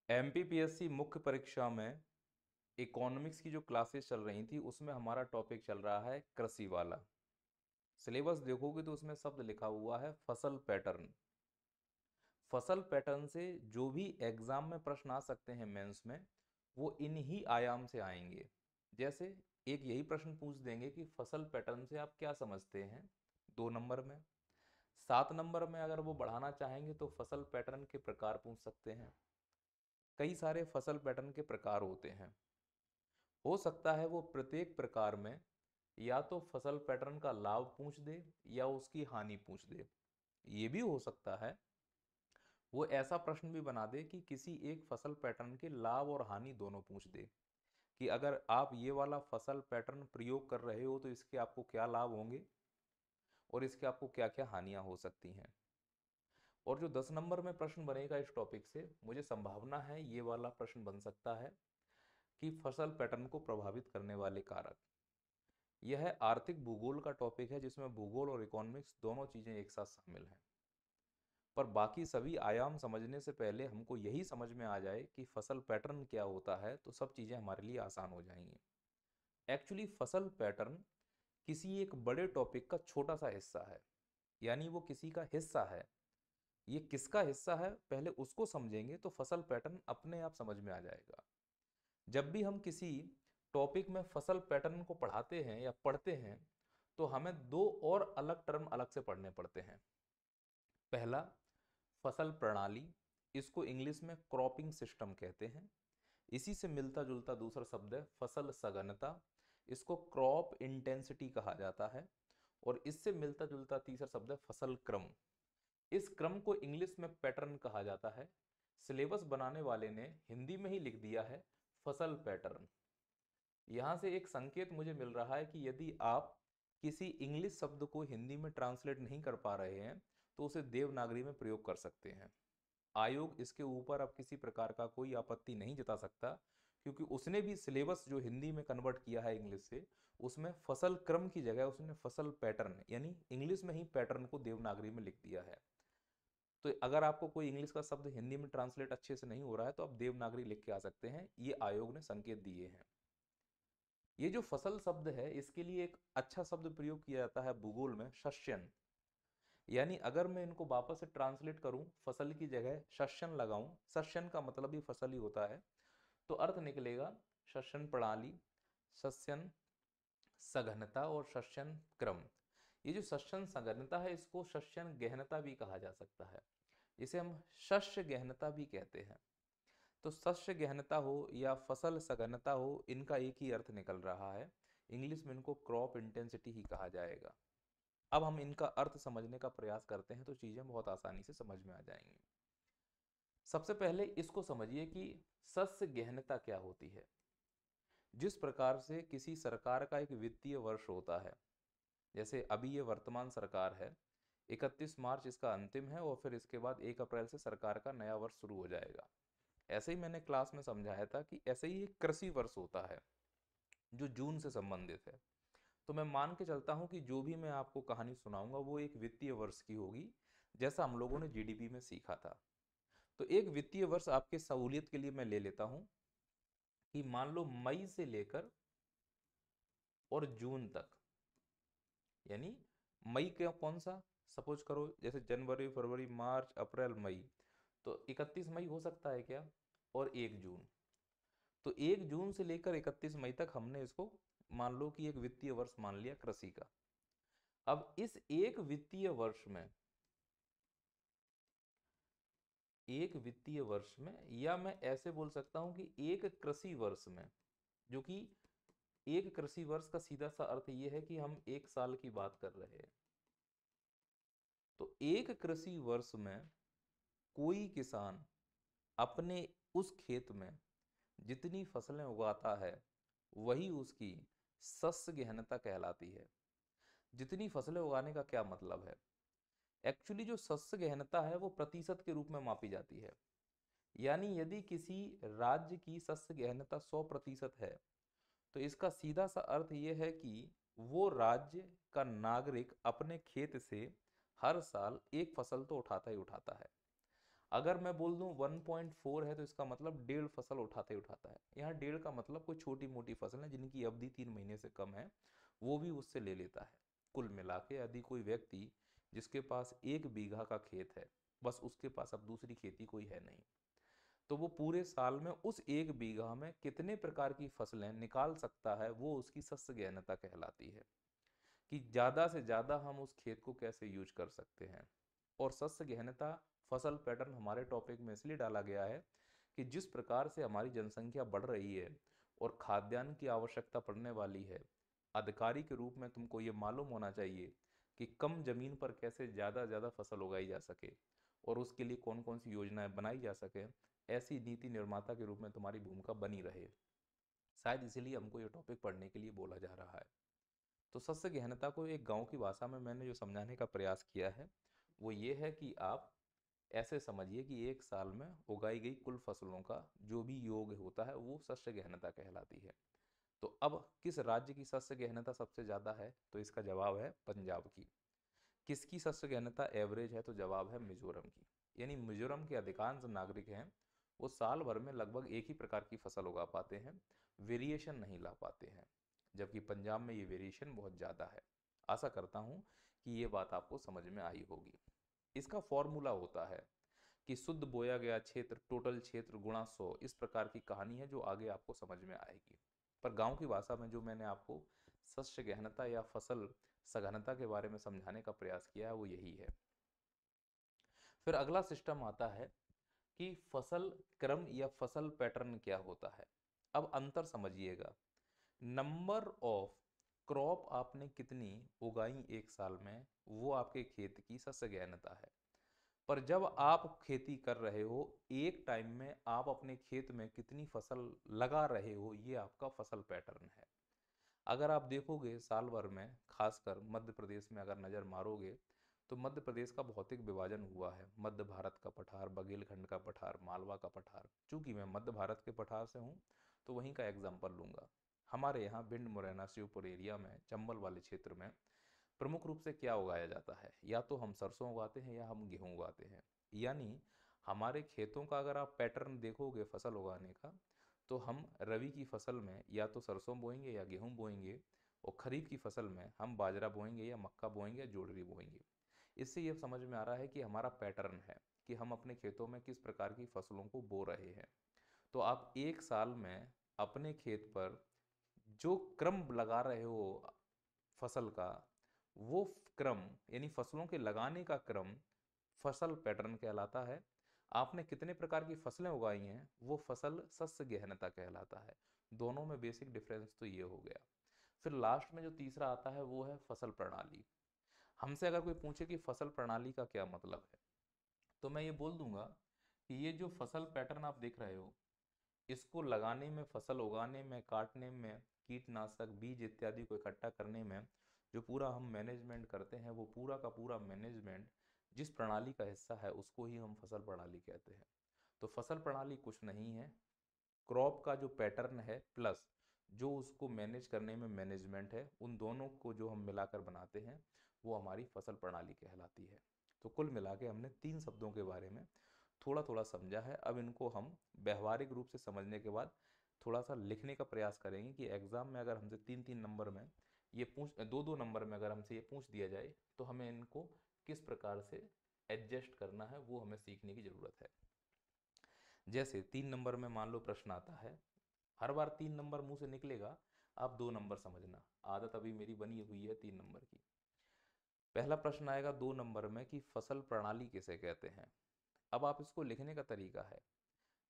MPPSC मुख्य परीक्षा में इकोनॉमिक्स की जो क्लासेस चल रही थी उसमें हमारा टॉपिक चल रहा है कृषि वाला। सिलेबस देखोगे तो उसमें शब्द लिखा हुआ है फसल पैटर्न। फसल पैटर्न से जो भी एग्जाम में प्रश्न आ सकते हैं मेंस में, वो इन्हीं आयाम से आएंगे। जैसे एक यही प्रश्न पूछ देंगे कि फसल पैटर्न से आप क्या समझते हैं, 2 नंबर में। 7 नंबर में अगर वो बढ़ाना चाहेंगे तो फसल पैटर्न के प्रकार पूछ सकते हैं। कई सारे फसल पैटर्न के प्रकार होते हैं। हो सकता है वो प्रत्येक प्रकार में या तो फसल पैटर्न का लाभ पूछ दे या उसकी हानि पूछ दे। ये भी हो सकता है वो ऐसा प्रश्न भी बना दे कि किसी एक फसल पैटर्न के लाभ और हानि दोनों पूछ दे, कि अगर आप ये वाला फसल पैटर्न प्रयोग कर रहे हो तो इसके आपको क्या लाभ होंगे और इसके आपको क्या क्या हानियां हो सकती हैं। और जो 10 नंबर में प्रश्न बनेगा इस टॉपिक से, मुझे संभावना है ये वाला प्रश्न बन सकता है कि फसल पैटर्न को प्रभावित करने वाले कारक। यह आर्थिक भूगोल का टॉपिक है जिसमें भूगोल और इकोनॉमिक्स दोनों चीजें एक साथ शामिल हैं। पर बाकी सभी आयाम समझने से पहले हमको यही समझ में आ जाए कि फसल पैटर्न क्या होता है तो सब चीजें हमारे लिए आसान हो जाएंगी। एक्चुअली फसल पैटर्न किसी एक बड़े टॉपिक का छोटा सा हिस्सा है, यानी वो किसी का हिस्सा है। ये किसका हिस्सा है पहले उसको समझेंगे तो फसल पैटर्न अपने आप समझ में आ जाएगा। जब भी हम किसी टॉपिक में फसल पैटर्न को पढ़ाते हैं या पढ़ते हैं तो हमें दो और अलग टर्म अलग से पढ़ने पड़ते हैं। पहला, फसल प्रणाली, इसको इंग्लिश में क्रॉपिंग सिस्टम कहते हैं। इसी से मिलता जुलता दूसरा शब्द है फसल सघनता, इसको क्रॉप इंटेंसिटी कहा जाता है। और इससे मिलता जुलता तीसरा शब्द है फसल क्रम। इस क्रम को इंग्लिश में पैटर्न कहा जाता है। सिलेबस बनाने वाले ने हिंदी में ही लिख दिया है फसल पैटर्न। यहाँ से एक संकेत मुझे मिल रहा है कि यदि आप किसी इंग्लिश शब्द को हिंदी में ट्रांसलेट नहीं कर पा रहे हैं तो उसे देवनागरी में प्रयोग कर सकते हैं। आयोग इसके ऊपर अब किसी प्रकार का कोई आपत्ति नहीं जता सकता, क्योंकि उसने भी सिलेबस जो हिंदी में कन्वर्ट किया है इंग्लिश से, उसमें फसल क्रम की जगह उसने फसल पैटर्न यानी इंग्लिश में ही पैटर्न को देवनागरी में लिख दिया है। तो अगर आपको कोई इंग्लिश का शब्द हिंदी में ट्रांसलेट अच्छे से नहीं हो रहा है तो आप देवनागरी लिख के आ सकते हैं, ये आयोग ने संकेत दिए हैं। ये जो फसल शब्द है इसके लिए एक अच्छा शब्द प्रयोग किया जाता है भूगोल में, शस्यन। यानी अगर मैं इनको वापस से ट्रांसलेट करूं, फसल की जगह शस्यन लगाऊं, शस्यन का मतलब ही फसल ही होता है, तो अर्थ निकलेगा शस्यन प्रणाली, शस्यन सघनता और शस्यन क्रम। ये जो शस्यन सघनता है इसको शस्यन गहनता भी कहा जा सकता है, जिसे हम शस्य गहनता भी कहते हैं। तो शस्य गहनता हो या फसल सघनता हो, इनका एक ही अर्थ निकल रहा है। इंग्लिश में इनको क्रॉप इंटेंसिटी ही कहा जाएगा। अब हम इनका अर्थ समझने का प्रयास करते हैं तो चीजें बहुत आसानी से समझ में आ जाएंगी। सबसे पहले इसको समझिए कि शस्य गहनता क्या होती है। जिस प्रकार से किसी सरकार का एक वित्तीय वर्ष होता है, जैसे अभी ये वर्तमान सरकार है, 31 मार्च इसका अंतिम है और फिर इसके बाद 1 अप्रैल से सरकार का नया वर्ष शुरू हो जाएगा। ऐसे ही मैंने क्लास में समझाया था कि ऐसे ही एक कृषि वर्ष होता है जो जून से संबंधित है। तो मैं मान के चलता हूं कि जो भी मैं आपको कहानी सुनाऊंगा वो एक वित्तीय वर्ष की होगी, जैसा हम लोगों ने जीडीपी में सीखा था। तो एक वित्तीय वर्ष आपके सहूलियत के लिए मैं ले लेता हूं कि मान लो मई से लेकर और जून तक, यानी मई का कौन सा, सपोज करो जैसे जनवरी फरवरी मार्च अप्रैल मई, तो 31 मई हो सकता है क्या, और 1 जून। तो 1 जून से लेकर 31 मई तक हमने इसको मान लो कि एक वित्तीय वर्ष मान लिया कृषि का। अब इस एक वित्तीय वर्ष में, एक वित्तीय वर्ष में, या मैं ऐसे बोल सकता हूं कि एक कृषि वर्ष में, जो कि एक कृषि वर्ष का सीधा सा अर्थ यह है कि हम 1 साल की बात कर रहे हैं। तो एक कृषि वर्ष में कोई किसान अपने उस खेत में जितनी फसलें उगाता है वही उसकी शस्य गहनता कहलाती है। जितनी फसलें उगाने का क्या मतलब है, एक्चुअली जो शस्य गहनता है वो प्रतिशत के रूप में मापी जाती है। यानी यदि किसी राज्य की शस्य गहनता 100% है तो इसका सीधा सा अर्थ यह है कि वो राज्य का नागरिक अपने खेत से हर साल एक फसल तो उठाता ही उठाता है। अगर मैं बोल दूं 1.4 है तो इसका मतलब 1.5 फसल उठाते ही उठाता है। यहाँ 1.5 का मतलब कोई छोटी मोटी फसल है जिनकी अवधि 3 महीने से कम है, वो भी उससे ले लेता है। कुल मिला के यदि कोई व्यक्ति जिसके पास 1 बीघा का खेत है, बस उसके पास अब दूसरी खेती कोई है नहीं, तो वो पूरे साल में उस 1 बीघा में कितने प्रकार की फसलें निकाल सकता है, वो उसकी शस्य गहनता कहलाती है। कि ज़्यादा से ज़्यादा हम उस खेत को कैसे यूज कर सकते हैं। और शस्य गहनता फसल पैटर्न हमारे टॉपिक में इसलिए डाला गया है कि जिस प्रकार से हमारी जनसंख्या बढ़ रही है और खाद्यान्न की आवश्यकता पड़ने वाली है, अधिकारी के रूप में तुमको ये मालूम होना चाहिए कि कम जमीन पर कैसे ज़्यादा से ज़्यादा फसल उगाई जा सके और उसके लिए कौन कौन सी योजनाएं बनाई जा सके, ऐसी नीति निर्माता के रूप में तुम्हारी भूमिका बनी रहे। शायद इसीलिए हमको ये टॉपिक पढ़ने के लिए बोला जा रहा है। तो सस्य गहनता को एक गांव की भाषा में मैंने जो समझाने का प्रयास किया है वो ये है कि आप ऐसे समझिए कि एक साल में उगाई गई कुल फसलों का जो भी योग होता है वो सस्य गहनता कहलाती है। तो अब किस राज्य की सस्य गहनता सबसे ज़्यादा है, तो इसका जवाब है पंजाब की। किसकी शस्य घनता एवरेज है, तो जवाब है मिजोरम की। यानी मिजोरम के अधिकांश नागरिक हैं वो साल भर में लगभग एक ही प्रकार की फसल उगा पाते हैं, वेरिएशन नहीं ला पाते हैं, जबकि पंजाब में ये वेरिएशन बहुत ज़्यादा है। आशा करता हूँ कि ये बात आपको समझ में आई होगी। इसका फॉर्मूला होता है कि शुद्ध बोया गया क्षेत्र टोटल क्षेत्र गुणा 100, इस प्रकार की कहानी है जो आगे आपको समझ में आएगी। पर गांव की भाषा में जो मैंने आपको शस्य गहनता या फसल सघनता के बारे में समझाने का प्रयास किया है वो यही है। फिर अगला सिस्टम आता है कि फसल क्रम या फसल पैटर्न क्या होता है। अब अंतर समझिएगा। नंबर ऑफ क्रॉप आपने कितनी उगाई एक साल में, वो आपके खेत की शस्य गहनता है। पर जब आप खेती कर रहे हो एक टाइम में आप अपने खेत में कितनी फसल लगा रहे हो, ये आपका फसल पैटर्न है। अगर आप देखोगे साल भर में, खासकर मध्य प्रदेश में अगर नज़र मारोगे, तो मध्य प्रदेश का भौतिक विभाजन हुआ है। मध्य भारत का पठार, बघेलखंड का पठार, मालवा का पठार। चूंकि मैं मध्य भारत के पठार से हूँ तो वहीं का एग्जाम्पल लूंगा। हमारे यहाँ भिंड मुरैना शिवपुर एरिया में, चंबल वाले क्षेत्र में प्रमुख रूप से क्या उगाया जाता है, या तो हम सरसों उगाते हैं या हम गेहूँ उगाते हैं। यानी हमारे खेतों का अगर आप पैटर्न देखोगे फसल उगाने का, तो हम रबी की फसल में या तो सरसों बोएंगे या गेहूं बोएंगे, और खरीफ की फसल में हम बाजरा बोएंगे या मक्का बोएंगे या जोडरी बोएंगे। इससे ये समझ में आ रहा है कि हमारा पैटर्न है कि हम अपने खेतों में किस प्रकार की फसलों को बो रहे हैं। तो आप एक साल में अपने खेत पर जो क्रम लगा रहे हो फसल का, वो क्रम यानी फसलों के लगाने का क्रम फसल पैटर्न कहलाता है। आपने कितने प्रकार की फसलें उगाई हैं वो फसल शस्य गहनता कहलाता है। दोनों में बेसिक डिफरेंस तो ये हो गया। फिर लास्ट में जो तीसरा आता है वो है फसल प्रणाली। हमसे अगर कोई पूछे कि फसल प्रणाली का क्या मतलब है, तो मैं ये बोल दूंगा कि ये जो फसल पैटर्न आप देख रहे हो, इसको लगाने में, फसल उगाने में, काटने में, कीटनाशक बीज इत्यादि को इकट्ठा करने में जो पूरा हम मैनेजमेंट करते हैं, वो पूरा का पूरा मैनेजमेंट जिस प्रणाली का हिस्सा है उसको ही हम फसल प्रणाली कहते हैं। तो फसल प्रणाली कुछ नहीं है, क्रॉप का जो पैटर्न है प्लस जो उसको मैनेज करने में मैनेजमेंट है, उन दोनों को जो हम मिलाकर बनाते हैं वो हमारी फसल प्रणाली कहलाती है। तो कुल मिला के हमने 3 शब्दों के बारे में थोड़ा थोड़ा समझा है। अब इनको हम व्यवहारिक रूप से समझने के बाद थोड़ा सा लिखने का प्रयास करेंगे कि एग्जाम में अगर हमसे 3-3 नंबर में ये पूछ, 2-2 नंबर में अगर हमसे ये पूछ दिया जाए तो हमें इनको किस प्रकार से एडजस्ट करना है वो हमें सीखने की ज़रूरत है। जैसे 3 नंबर में मान लो प्रश्न आता है, हर बार 3 नंबर मुंह से निकलेगा, आप 2 नंबर समझना, आदत अभी मेरी बनी हुई है 3 नंबर की। पहला प्रश्न आएगा 2 नंबर में कि फसल प्रणाली किसे कहते हैं। अब आप इसको लिखने का तरीका है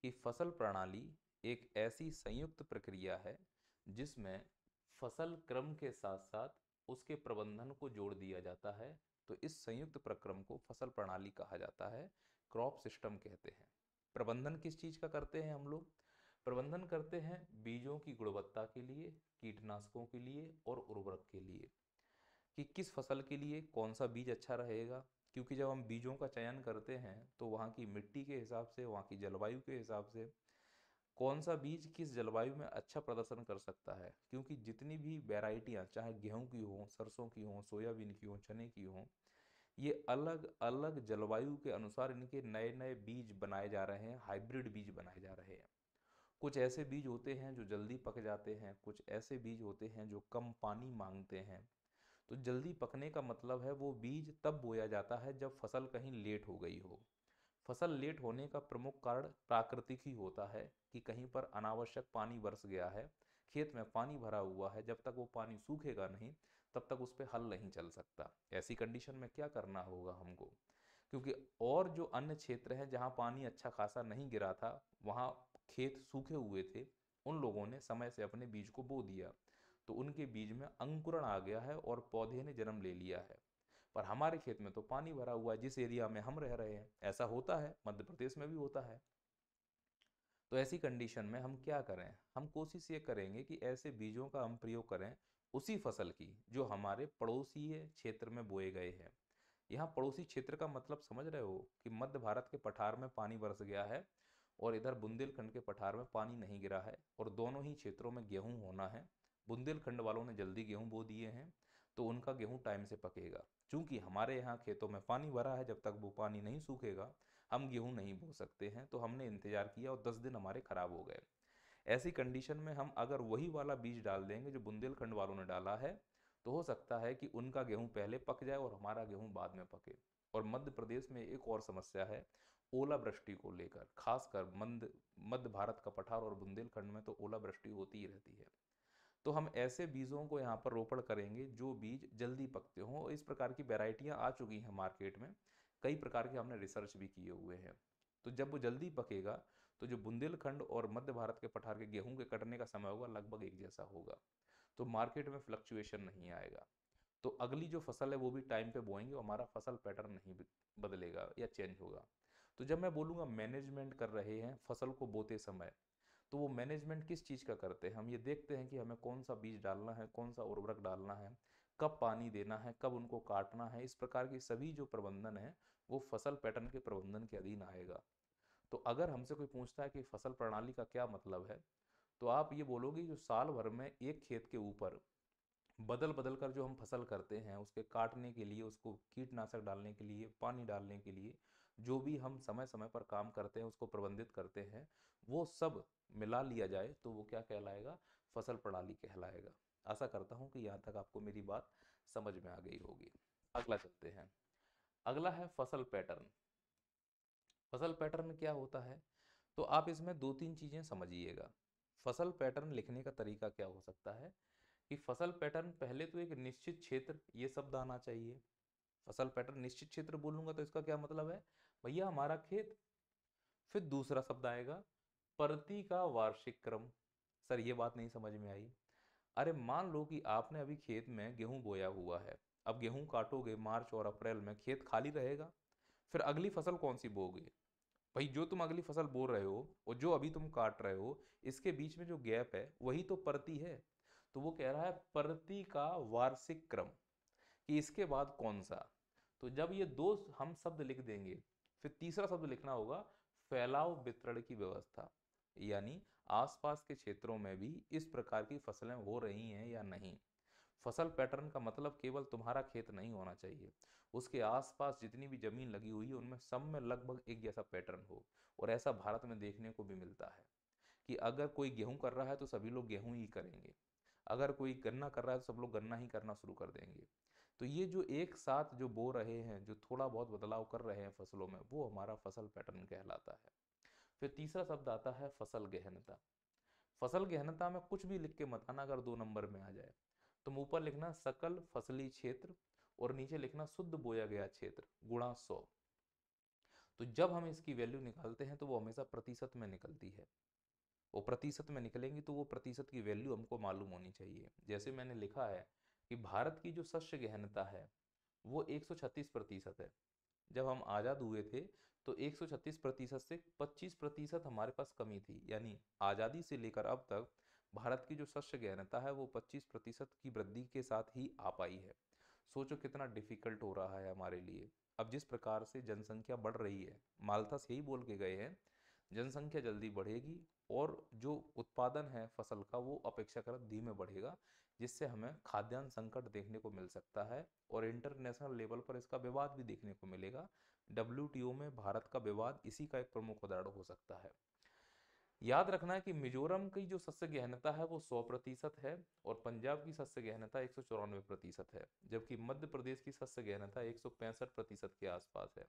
कि फसल प्रणाली एक ऐसी संयुक्त प्रक्रिया है जिसमें फसल क्रम के साथ साथ उसके प्रबंधन को जोड़ दिया जाता है। तो इस संयुक्त प्रक्रम को फसल प्रणाली कहा जाता है, क्रॉप सिस्टम कहते हैं। प्रबंधन किस चीज़ का करते हैं हम लोग? प्रबंधन करते हैं बीजों की गुणवत्ता के लिए, कीटनाशकों के लिए और उर्वरक के लिए, कि किस फसल के लिए कौन सा बीज अच्छा रहेगा। क्योंकि जब हम बीजों का चयन करते हैं तो वहाँ की मिट्टी के हिसाब से, वहाँ की जलवायु के हिसाब से कौन सा बीज किस जलवायु में अच्छा प्रदर्शन कर सकता है। क्योंकि जितनी भी वैरायटियाँ, चाहे गेहूं की हो, सरसों की हो, सोयाबीन की हो, चने की हो, ये अलग अलग जलवायु के अनुसार इनके नए नए बीज बनाए जा रहे हैं, हाइब्रिड बीज बनाए जा रहे हैं। कुछ ऐसे बीज होते हैं जो जल्दी पक जाते हैं, कुछ ऐसे बीज होते हैं जो कम पानी मांगते हैं। तो जल्दी पकने का मतलब है वो बीज तब बोया जाता है जब फसल कहीं लेट हो गई हो। फसल लेट होने का प्रमुख कारण प्राकृतिक ही होता है कि कहीं पर अनावश्यक पानी बरस गया है, खेत में पानी भरा हुआ है, जब तक वो पानी सूखेगा नहीं तब तक उस पर हल नहीं चल सकता। ऐसी कंडीशन में क्या करना होगा हमको, क्योंकि और जो अन्य क्षेत्र हैं जहाँ पानी अच्छा खासा नहीं गिरा था, वहाँ खेत सूखे हुए थे, उन लोगों ने समय से अपने बीज को बो दिया, तो उनके बीज में अंकुरण आ गया है और पौधे ने जन्म ले लिया है। पर हमारे खेत में तो पानी भरा हुआ है, जिस एरिया में हम रह रहे हैं। ऐसा होता है, मध्य प्रदेश में भी होता है। तो ऐसी कंडीशन में हम क्या करें, हम कोशिश ये करेंगे कि ऐसे बीजों का हम प्रयोग करें उसी फसल की जो हमारे पड़ोसी क्षेत्र में बोए गए हैं। यहाँ पड़ोसी क्षेत्र का मतलब समझ रहे हो कि मध्य भारत के पठार में पानी बरस गया है और इधर बुंदेलखंड के पठार में पानी नहीं गिरा है, और दोनों ही क्षेत्रों में गेहूं होना है। बुंदेलखंड वालों ने जल्दी गेहूं बो दिए हैं, तो उनका गेहूं टाइम से पकेगा। चूंकि हमारे यहाँ खेतों में पानी भरा है, जब तक वो पानी नहीं सूखेगा हम गेहूं नहीं बो सकते हैं। तो हमने इंतजार किया और 10 दिन हमारे खराब हो गए। ऐसी कंडीशन में हम अगर वही वाला बीज डाल देंगे जो बुंदेलखंड वालों ने डाला है, तो हो सकता है कि उनका गेहूं पहले पक जाए और हमारा गेहूं बाद में पके। और मध्य प्रदेश में एक और समस्या है ओलावृष्टि को लेकर, खासकर मध्य भारत का पठार और बुंदेलखंड में तो ओलावृष्टि होती ही रहती है। तो हम ऐसे बीजों को यहाँ पर रोपण करेंगे जो बीज जल्दी पकते हों। इस प्रकार की वैरायटियाँ आ चुकी हैं मार्केट में, कई प्रकार के हमने रिसर्च भी किए हुए हैं। तो जब वो जल्दी पकेगा तो जो बुंदेलखंड और मध्य भारत के पठार के गेहूं के कटने का समय होगा लगभग एक जैसा होगा, तो मार्केट में फ्लक्चुएशन नहीं आएगा। तो अगली जो फसल है वो भी टाइम पे बोएंगे और हमारा फसल पैटर्न नहीं बदलेगा या चेंज होगा। तो जब मैं बोलूँगा मैनेजमेंट कर रहे हैं फसल को बोते समय, तो वो मैनेजमेंट किस चीज़ का करते हैं, हम ये देखते हैं कि हमें कौन सा बीज डालना है, कौन सा उर्वरक डालना है, कब पानी देना है, कब उनको काटना है। इस प्रकार की सभी जो प्रबंधन है वो फसल पैटर्न के प्रबंधन के अधीन आएगा। तो अगर हमसे कोई पूछता है कि फसल प्रणाली का क्या मतलब है, तो आप ये बोलोगे जो साल भर में एक खेत के ऊपर बदल बदल कर जो हम फसल करते हैं, उसके काटने के लिए, उसको कीटनाशक डालने के लिए, पानी डालने के लिए जो भी हम समय समय पर काम करते हैं, उसको प्रबंधित करते हैं, वो सब मिला लिया जाए तो वो क्या कहलाएगा, फसल प्रणाली कहलाएगा। आशा करता हूँ कि यहाँ तक आपको मेरी बात समझ में आ गई होगी। अगला चलते हैं। अगला है फसल पैटर्न। फसल पैटर्न क्या होता है, तो आप इसमें दो तीन चीज़ें समझिएगा। फसल पैटर्न लिखने का तरीका क्या हो सकता है कि फसल पैटर्न, पहले तो एक निश्चित क्षेत्र ये शब्द आना चाहिए। फसल पैटर्न निश्चित क्षेत्र बोलूंगा तो इसका क्या मतलब है, भैया हमारा खेत। फिर दूसरा शब्द आएगा प्रति का वार्षिक क्रम। सर ये बात नहीं समझ में आई। अरे मान लो कि आपने अभी खेत में गेहूं बोया हुआ है, अब गेहूं काटोगे मार्च और अप्रैल में, खेत खाली रहेगा। फिर अगली फसल कौन सी बोगे, भाई जो तुम अगली फसल बो रहे हो और जो अभी तुम काट रहे हो, इसके बीच में जो गैप है वही तो प्रति है। तो वो कह रहा है प्रति का वार्षिक क्रम, कि इसके बाद कौन सा। तो जब ये दो हम शब्द लिख देंगे, फिर तीसरा शब्द लिखना होगा फैलाव वितरण की व्यवस्था, यानी आसपास के क्षेत्रों में भी इस प्रकार की फसलें हो रही हैं या नहीं। फसल पैटर्न का मतलब केवल तुम्हारा खेत नहीं होना चाहिए, उसके आसपास जितनी भी जमीन लगी हुई है उनमें सब में लगभग एक जैसा पैटर्न हो। और ऐसा भारत में देखने को भी मिलता है कि अगर कोई गेहूं कर रहा है तो सभी लोग गेहूं ही करेंगे, अगर कोई गन्ना कर रहा है तो सब लोग गन्ना ही करना शुरू कर देंगे। तो ये जो एक साथ जो बो रहे हैं, जो थोड़ा बहुत बदलाव कर रहे हैं फसलों में, वो हमारा फसल पैटर्न कहलाता है। फिर तीसरा शब्द आता है फसल गहनता। फसल गहनता में कुछ भी लिख के मत आना अगर 2 नंबर में आ जाए। तुम ऊपर लिखना सकल फसली क्षेत्र और नीचे लिखना शुद्ध बोया गया क्षेत्र गुणा 100। तो जब हम इसकी वैल्यू निकालते हैं तो वो हमेशा प्रतिशत में निकलती है। वो प्रतिशत में निकलेंगी तो वो प्रतिशत की वैल्यू हमको मालूम होनी चाहिए। जैसे मैंने लिखा है कि भारत की जो शस्य गहनता है वो 136% है। जब हम आज़ाद हुए थे तो 136% से 25% हमारे पास कमी थी, यानी आज़ादी से लेकर अब तक भारत की जो शस्य गहनता है वो 25% की वृद्धि के साथ ही आ पाई है। सोचो कितना डिफिकल्ट हो रहा है हमारे लिए। अब जिस प्रकार से जनसंख्या बढ़ रही है, माल्थस यही बोल के गए हैं, जनसंख्या जल्दी बढ़ेगी और जो उत्पादन है फसल का वो अपेक्षाकृत धीमे बढ़ेगा, जिससे हमें खाद्यान्न संकट देखने को मिल सकता है और इंटरनेशनल लेवल पर इसका विवाद भी देखने को मिलेगा। डब्ल्यूटीओ में भारत का विवाद इसी का एक प्रमुख उदाहरण हो सकता है। याद रखना है कि मिजोरम की जो शस्त्र गहनता है वो 100% है और पंजाब की शस्त्र गहनता 194% है, जबकि मध्य प्रदेश की शस्त्र गहनता 165% के आसपास है,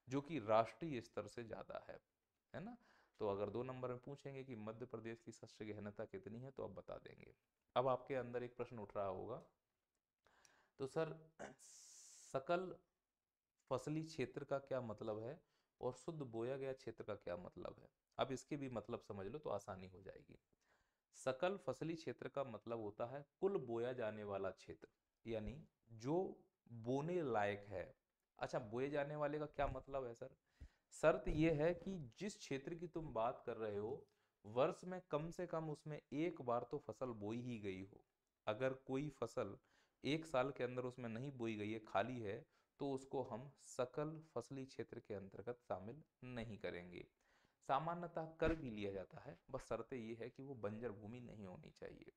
जो कि राष्ट्रीय स्तर से ज़्यादा है ना। तो अगर 2 नंबर में पूछेंगे कि मध्य प्रदेश की शस्त्र गहनता कितनी है तो आप बता देंगे। अब आपके अंदर एक प्रश्न उठ रहा होगा, तो सर सकल फसली क्षेत्र का क्या मतलब है और शुद्ध बोया गया क्षेत्र का क्या मतलब है। अब इसके भी मतलब समझ लो तो आसानी हो जाएगी। सकल फसली क्षेत्र का मतलब होता है कुल बोया जाने वाला क्षेत्र, यानी जो बोने लायक है। अच्छा, बोए जाने वाले का क्या मतलब है सर? शर्त यह है कि जिस क्षेत्र की तुम बात कर रहे हो वर्ष में कम से कम उसमें एक बार तो फसल बोई ही गई हो। अगर कोई फसल एक साल के अंदर उसमें नहीं बोई गई है, खाली है, तो उसको हम सकल फसली क्षेत्र के अंतर्गत शामिल नहीं करेंगे। सामान्यतः कर भी लिया जाता है, बस शर्त ये है कि वो बंजर भूमि नहीं होनी चाहिए।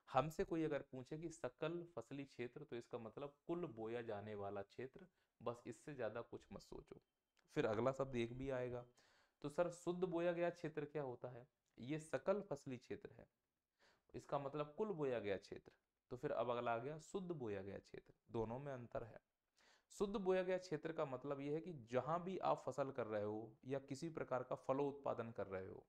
हमसे कोई अगर पूछे कि सकल फसली क्षेत्र, तो इसका मतलब कुल बोया जाने वाला क्षेत्र, बस इससे ज्यादा कुछ मत सोचो। फिर अगला शब्द एक भी आएगा, तो सर शुद्ध बोया गया क्षेत्र क्या होता है? ये सकल फसली क्षेत्र है, इसका मतलब कुल बोया गया क्षेत्र। तो फिर अब अगला आ गया शुद्ध बोया गया क्षेत्र, दोनों में अंतर है। शुद्ध बोया गया क्षेत्र का मतलब यह है कि जहां भी आप फसल कर रहे हो या किसी प्रकार का फलोत्पादन कर रहे हो,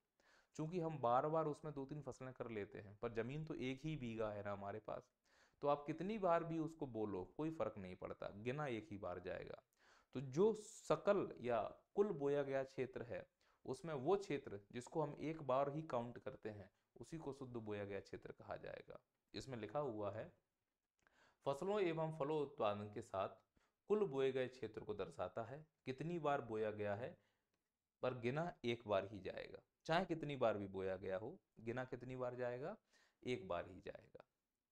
चूंकि हम बार बार उसमें 2-3 फसलें कर लेते हैं पर जमीन तो एक ही बीघा है ना हमारे पास, तो आप कितनी बार भी उसको बोलो कोई फर्क नहीं पड़ता, गिना एक ही बार जाएगा। तो जो सकल या कुल बोया गया क्षेत्र है उसमें वो क्षेत्र जिसको हम एक बार ही काउंट करते हैं उसी को शुद्ध बोया गया क्षेत्र कहा जाएगा। इसमें लिखा हुआ है फसलों एवं फलों उत्पादन के साथ कुल बोए गए क्षेत्र को दर्शाता है, कितनी बार बोया गया है पर गिना एक बार ही जाएगा। चाहे कितनी बार भी बोया गया हो, गिना कितनी बार जाएगा? एक बार ही जाएगा।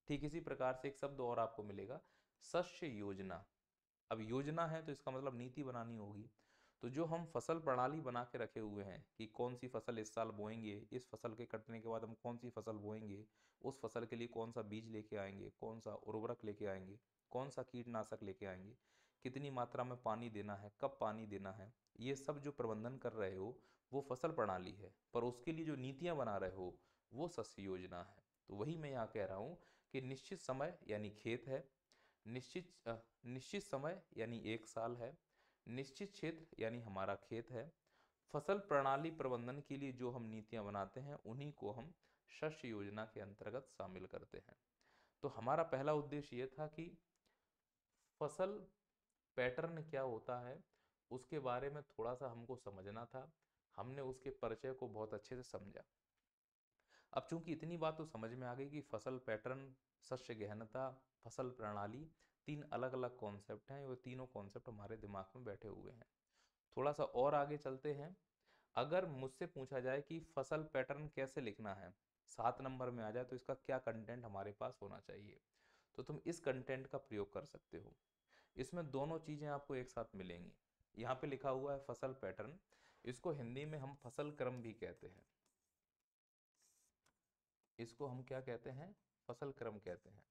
ठीक इसी प्रकार से एक शब्द और आपको मिलेगा, शस्य योजना। अब योजना है तो इसका मतलब नीति बनानी होगी। तो जो हम फसल प्रणाली बना के रखे हुए हैं कि कौन सी फसल इस साल बोएंगे, इस फसल के कटने के बाद हम कौन सी फसल बोएंगे, उस फसल के लिए कौन सा बीज लेके आएंगे, कौन सा उर्वरक लेके आएंगे, कौन सा कीटनाशक लेके आएंगे, कितनी मात्रा में पानी देना है, कब पानी देना है, ये सब जो प्रबंधन कर रहे हो वो फसल प्रणाली है, पर उसके लिए जो नीतियां बना रहे हो वो शस्य योजना है। तो वही मैं यहाँ कह रहा हूँ कि निश्चित समय यानी खेत है, निश्चित समय यानी एक साल है, निश्चित क्षेत्र यानी हमारा खेत है। फसल प्रणाली प्रबंधन के लिए जो हम नीतियां बनाते हैं उन्हीं को हम शस्य योजना के अंतर्गत शामिल करते हैं। तो हमारा पहला उद्देश्य ये था कि फसल पैटर्न क्या होता है उसके बारे में थोड़ा सा हमको समझना था। हमने उसके परिचय को बहुत अच्छे से समझा। अब चूंकि इतनी बात तो समझ में आ गई कि फसल पैटर्न, शस्य गहनता, फसल प्रणाली 3 अलग अलग कॉन्सेप्ट हैं, वो तीनों कॉन्सेप्ट हमारे दिमाग में बैठे हुए हैं। थोड़ा सा और आगे चलते हैं। अगर मुझसे पूछा जाए कि फसल पैटर्न कैसे लिखना है, 7 नंबर में आ जाए, तो इसका क्या कंटेंट हमारे पास होना चाहिए, तो तुम इस कंटेंट का प्रयोग कर सकते हो। इसमें दोनों चीजें आपको एक साथ मिलेंगी। यहाँ पे लिखा हुआ है फसल पैटर्न, इसको हिंदी में हम फसल क्रम भी कहते हैं। इसको हम क्या कहते हैं? फसल क्रम कहते हैं।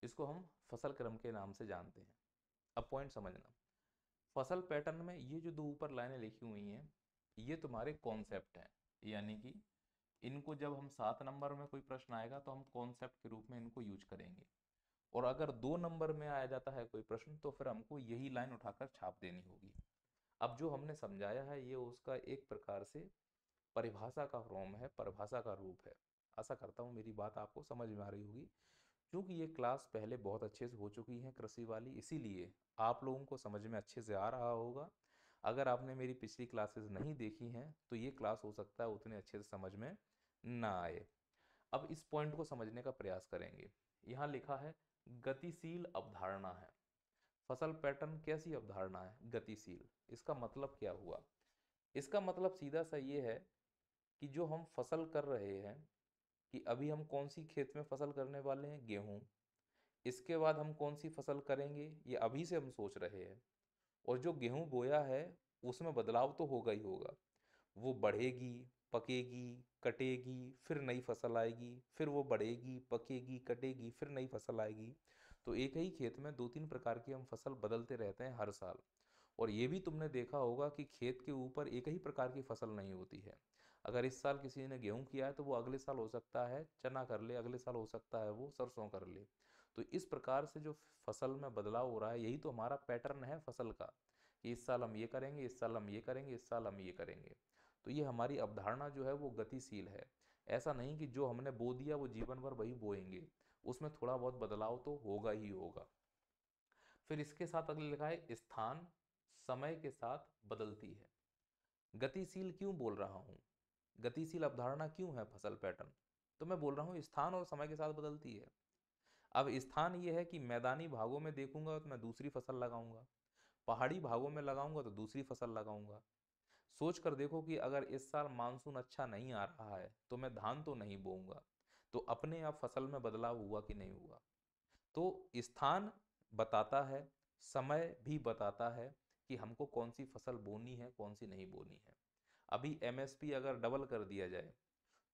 इसको हम फसल क्रम के नाम से जानते हैं। अब पॉइंट समझना, फसल पैटर्न में ये जो दो ऊपर लाइनें लिखी हुई हैं ये तुम्हारे कॉन्सेप्ट हैं, यानी कि इनको जब हम 7 नंबर में कोई प्रश्न आएगा तो हम कॉन्सेप्ट के रूप में इनको यूज करेंगे, और अगर 2 नंबर में आया जाता है कोई प्रश्न तो फिर हमको यही लाइन उठाकर छाप देनी होगी। अब जो हमने समझाया है ये उसका एक प्रकार से परिभाषा का फॉर्म है, परिभाषा का रूप है। आशा करता हूँ मेरी बात आपको समझ में आ रही होगी। क्योंकि ये क्लास पहले बहुत अच्छे से हो चुकी है कृषि वाली, इसीलिए आप लोगों को समझ में अच्छे से आ रहा होगा। अगर आपने मेरी पिछली क्लासेस नहीं देखी हैं तो ये क्लास हो सकता है उतने अच्छे से समझ में ना आए। अब इस पॉइंट को समझने का प्रयास करेंगे। यहाँ लिखा है गतिशील अवधारणा है। फसल पैटर्न कैसी अवधारणा है? गतिशील। इसका मतलब क्या हुआ? इसका मतलब सीधा सा ये है कि जो हम फसल कर रहे हैं, कि अभी हम कौन सी खेत में फसल करने वाले हैं? गेहूं। इसके बाद हम कौन सी फसल करेंगे ये अभी से हम सोच रहे हैं, और जो गेहूं बोया है उसमें बदलाव तो होगा ही होगा। वो बढ़ेगी, पकेगी, कटेगी, फिर नई फसल आएगी, फिर वो बढ़ेगी, पकेगी, कटेगी, फिर नई फसल आएगी। तो एक ही खेत में दो तीन प्रकार की हम फसल बदलते रहते हैं हर साल। और ये भी तुमने देखा होगा कि खेत के ऊपर एक ही प्रकार की फसल नहीं होती है। अगर इस साल किसी ने गेहूं किया है तो वो अगले साल हो सकता है चना कर ले, अगले साल हो सकता है वो सरसों कर ले। तो इस प्रकार से जो फसल में बदलाव हो रहा है, यही तो हमारा पैटर्न है फसल का, कि इस साल हम ये करेंगे, इस साल हम ये करेंगे, इस साल हम ये करेंगे। तो ये हमारी अवधारणा जो है वो गतिशील है। ऐसा नहीं कि जो हमने बो दिया वो जीवन भर वही बोएंगे, उसमें थोड़ा बहुत बदलाव तो होगा ही होगा। फिर इसके साथ अगले लिखा है स्थान समय के साथ बदलती है। गतिशील क्यों बोल रहा हूँ, गतिशील अवधारणा क्यों है फसल पैटर्न? तो मैं बोल रहा हूँ स्थान और समय के साथ बदलती है। अब स्थान ये है कि मैदानी भागों में देखूंगा तो मैं दूसरी फसल लगाऊंगा, पहाड़ी भागों में लगाऊंगा तो दूसरी फसल लगाऊंगा। सोच कर देखो कि अगर इस साल मानसून अच्छा नहीं आ रहा है तो मैं धान तो नहीं बोऊंगा, तो अपने आप फसल में बदलाव हुआ कि नहीं हुआ? तो स्थान बताता है, समय भी बताता है कि हमको कौन सी फसल बोनी है, कौन सी नहीं बोनी है। अभी एमएसपी अगर डबल कर दिया जाए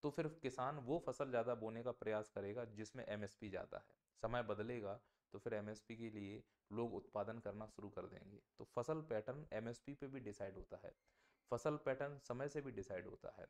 तो फिर किसान वो फसल ज़्यादा बोने का प्रयास करेगा जिसमें एमएसपी ज़्यादा है। समय बदलेगा तो फिर एमएसपी के लिए लोग उत्पादन करना शुरू कर देंगे। तो फसल पैटर्न एमएसपी पे भी डिसाइड होता है, फसल पैटर्न समय से भी डिसाइड होता है,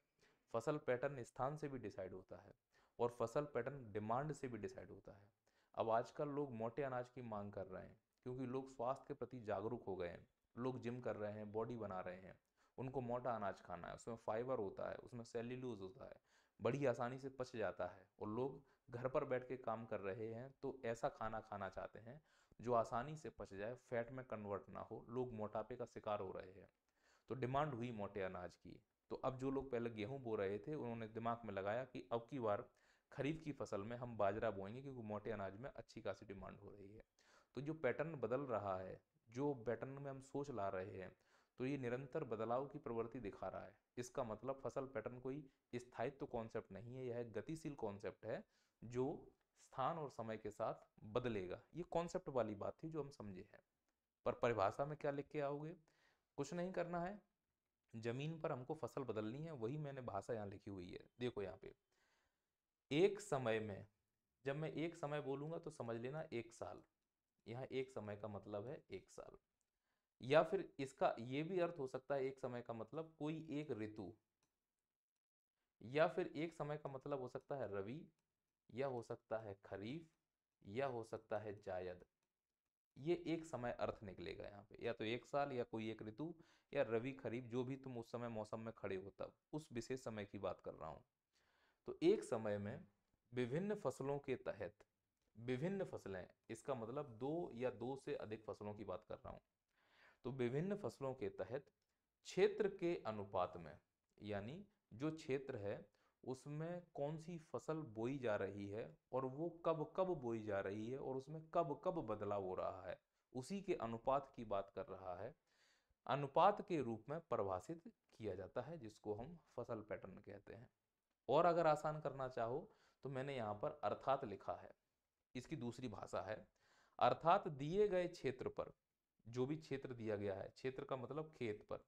फसल पैटर्न स्थान से भी डिसाइड होता है, और फसल पैटर्न डिमांड से भी डिसाइड होता है। अब आजकल लोग मोटे अनाज की मांग कर रहे हैं क्योंकि लोग स्वास्थ्य के प्रति जागरूक हो गए हैं। लोग जिम कर रहे हैं, बॉडी बना रहे हैं, उनको मोटा अनाज खाना है, उसमें फाइबर होता है, उसमें सेल्यूलोज होता है, बड़ी आसानी से पच जाता है। और लोग घर पर बैठ के काम कर रहे हैं तो ऐसा खाना खाना चाहते हैं जो आसानी से पच जाए, फैट में कन्वर्ट ना हो। लोग मोटापे का शिकार हो रहे हैं, तो डिमांड हुई मोटे अनाज की। तो अब जो लोग पहले गेहूं बो रहे थे उन्होंने दिमाग में लगाया कि अब की बार खरीफ की फसल में हम बाजरा बोएंगे क्योंकि मोटे अनाज में अच्छी खासी डिमांड हो रही है। तो जो पैटर्न बदल रहा है, जो पैटर्न में हम सोच ला रहे हैं, तो ये निरंतर बदलाव की प्रवृत्ति दिखा रहा है। इसका मतलब फसल पैटर्न कोई स्थायित्व कॉन्सेप्ट नहीं है, यह एक गतिशील कॉन्सेप्ट है जो स्थान और समय के साथ बदलेगा। ये कॉन्सेप्ट वाली बात थी जो हम समझे हैं। पर परिभाषा में क्या लिख के आओगे? कुछ नहीं करना है, जमीन पर हमको फसल बदलनी है, वही मैंने भाषा यहाँ लिखी हुई है। देखो यहाँ पे एक समय में, जब मैं एक समय बोलूंगा तो समझ लेना एक साल। यहाँ एक समय का मतलब है एक साल। या फिर इसका ये भी अर्थ हो सकता है एक समय का मतलब कोई एक ऋतु, या फिर एक समय का मतलब हो सकता है रवि, या हो सकता है खरीफ, या हो सकता है जायद। ये एक समय अर्थ निकलेगा यहाँ पे, या तो एक साल, या कोई एक ऋतु, या रवि खरीफ, जो भी तुम उस समय मौसम में खड़े हो तब उस विशेष समय की बात कर रहा हूँ। तो एक समय में विभिन्न फसलों के तहत, विभिन्न फसलें, इसका मतलब दो या दो से अधिक फसलों की बात कर रहा हूँ। तो विभिन्न फसलों के तहत क्षेत्र के अनुपात में, यानी जो क्षेत्र है उसमें कौन सी फसल बोई जा रही है और वो कब कब बोई जा रही है और उसमें कब कब बदलाव हो रहा है, उसी के अनुपात की बात कर रहा है। अनुपात के रूप में परिभाषित किया जाता है जिसको हम फसल पैटर्न कहते हैं। और अगर आसान करना चाहो तो मैंने यहाँ पर अर्थात लिखा है, इसकी दूसरी भाषा है। अर्थात दिए गए क्षेत्र पर, जो भी क्षेत्र दिया गया है, क्षेत्र का मतलब खेत पर,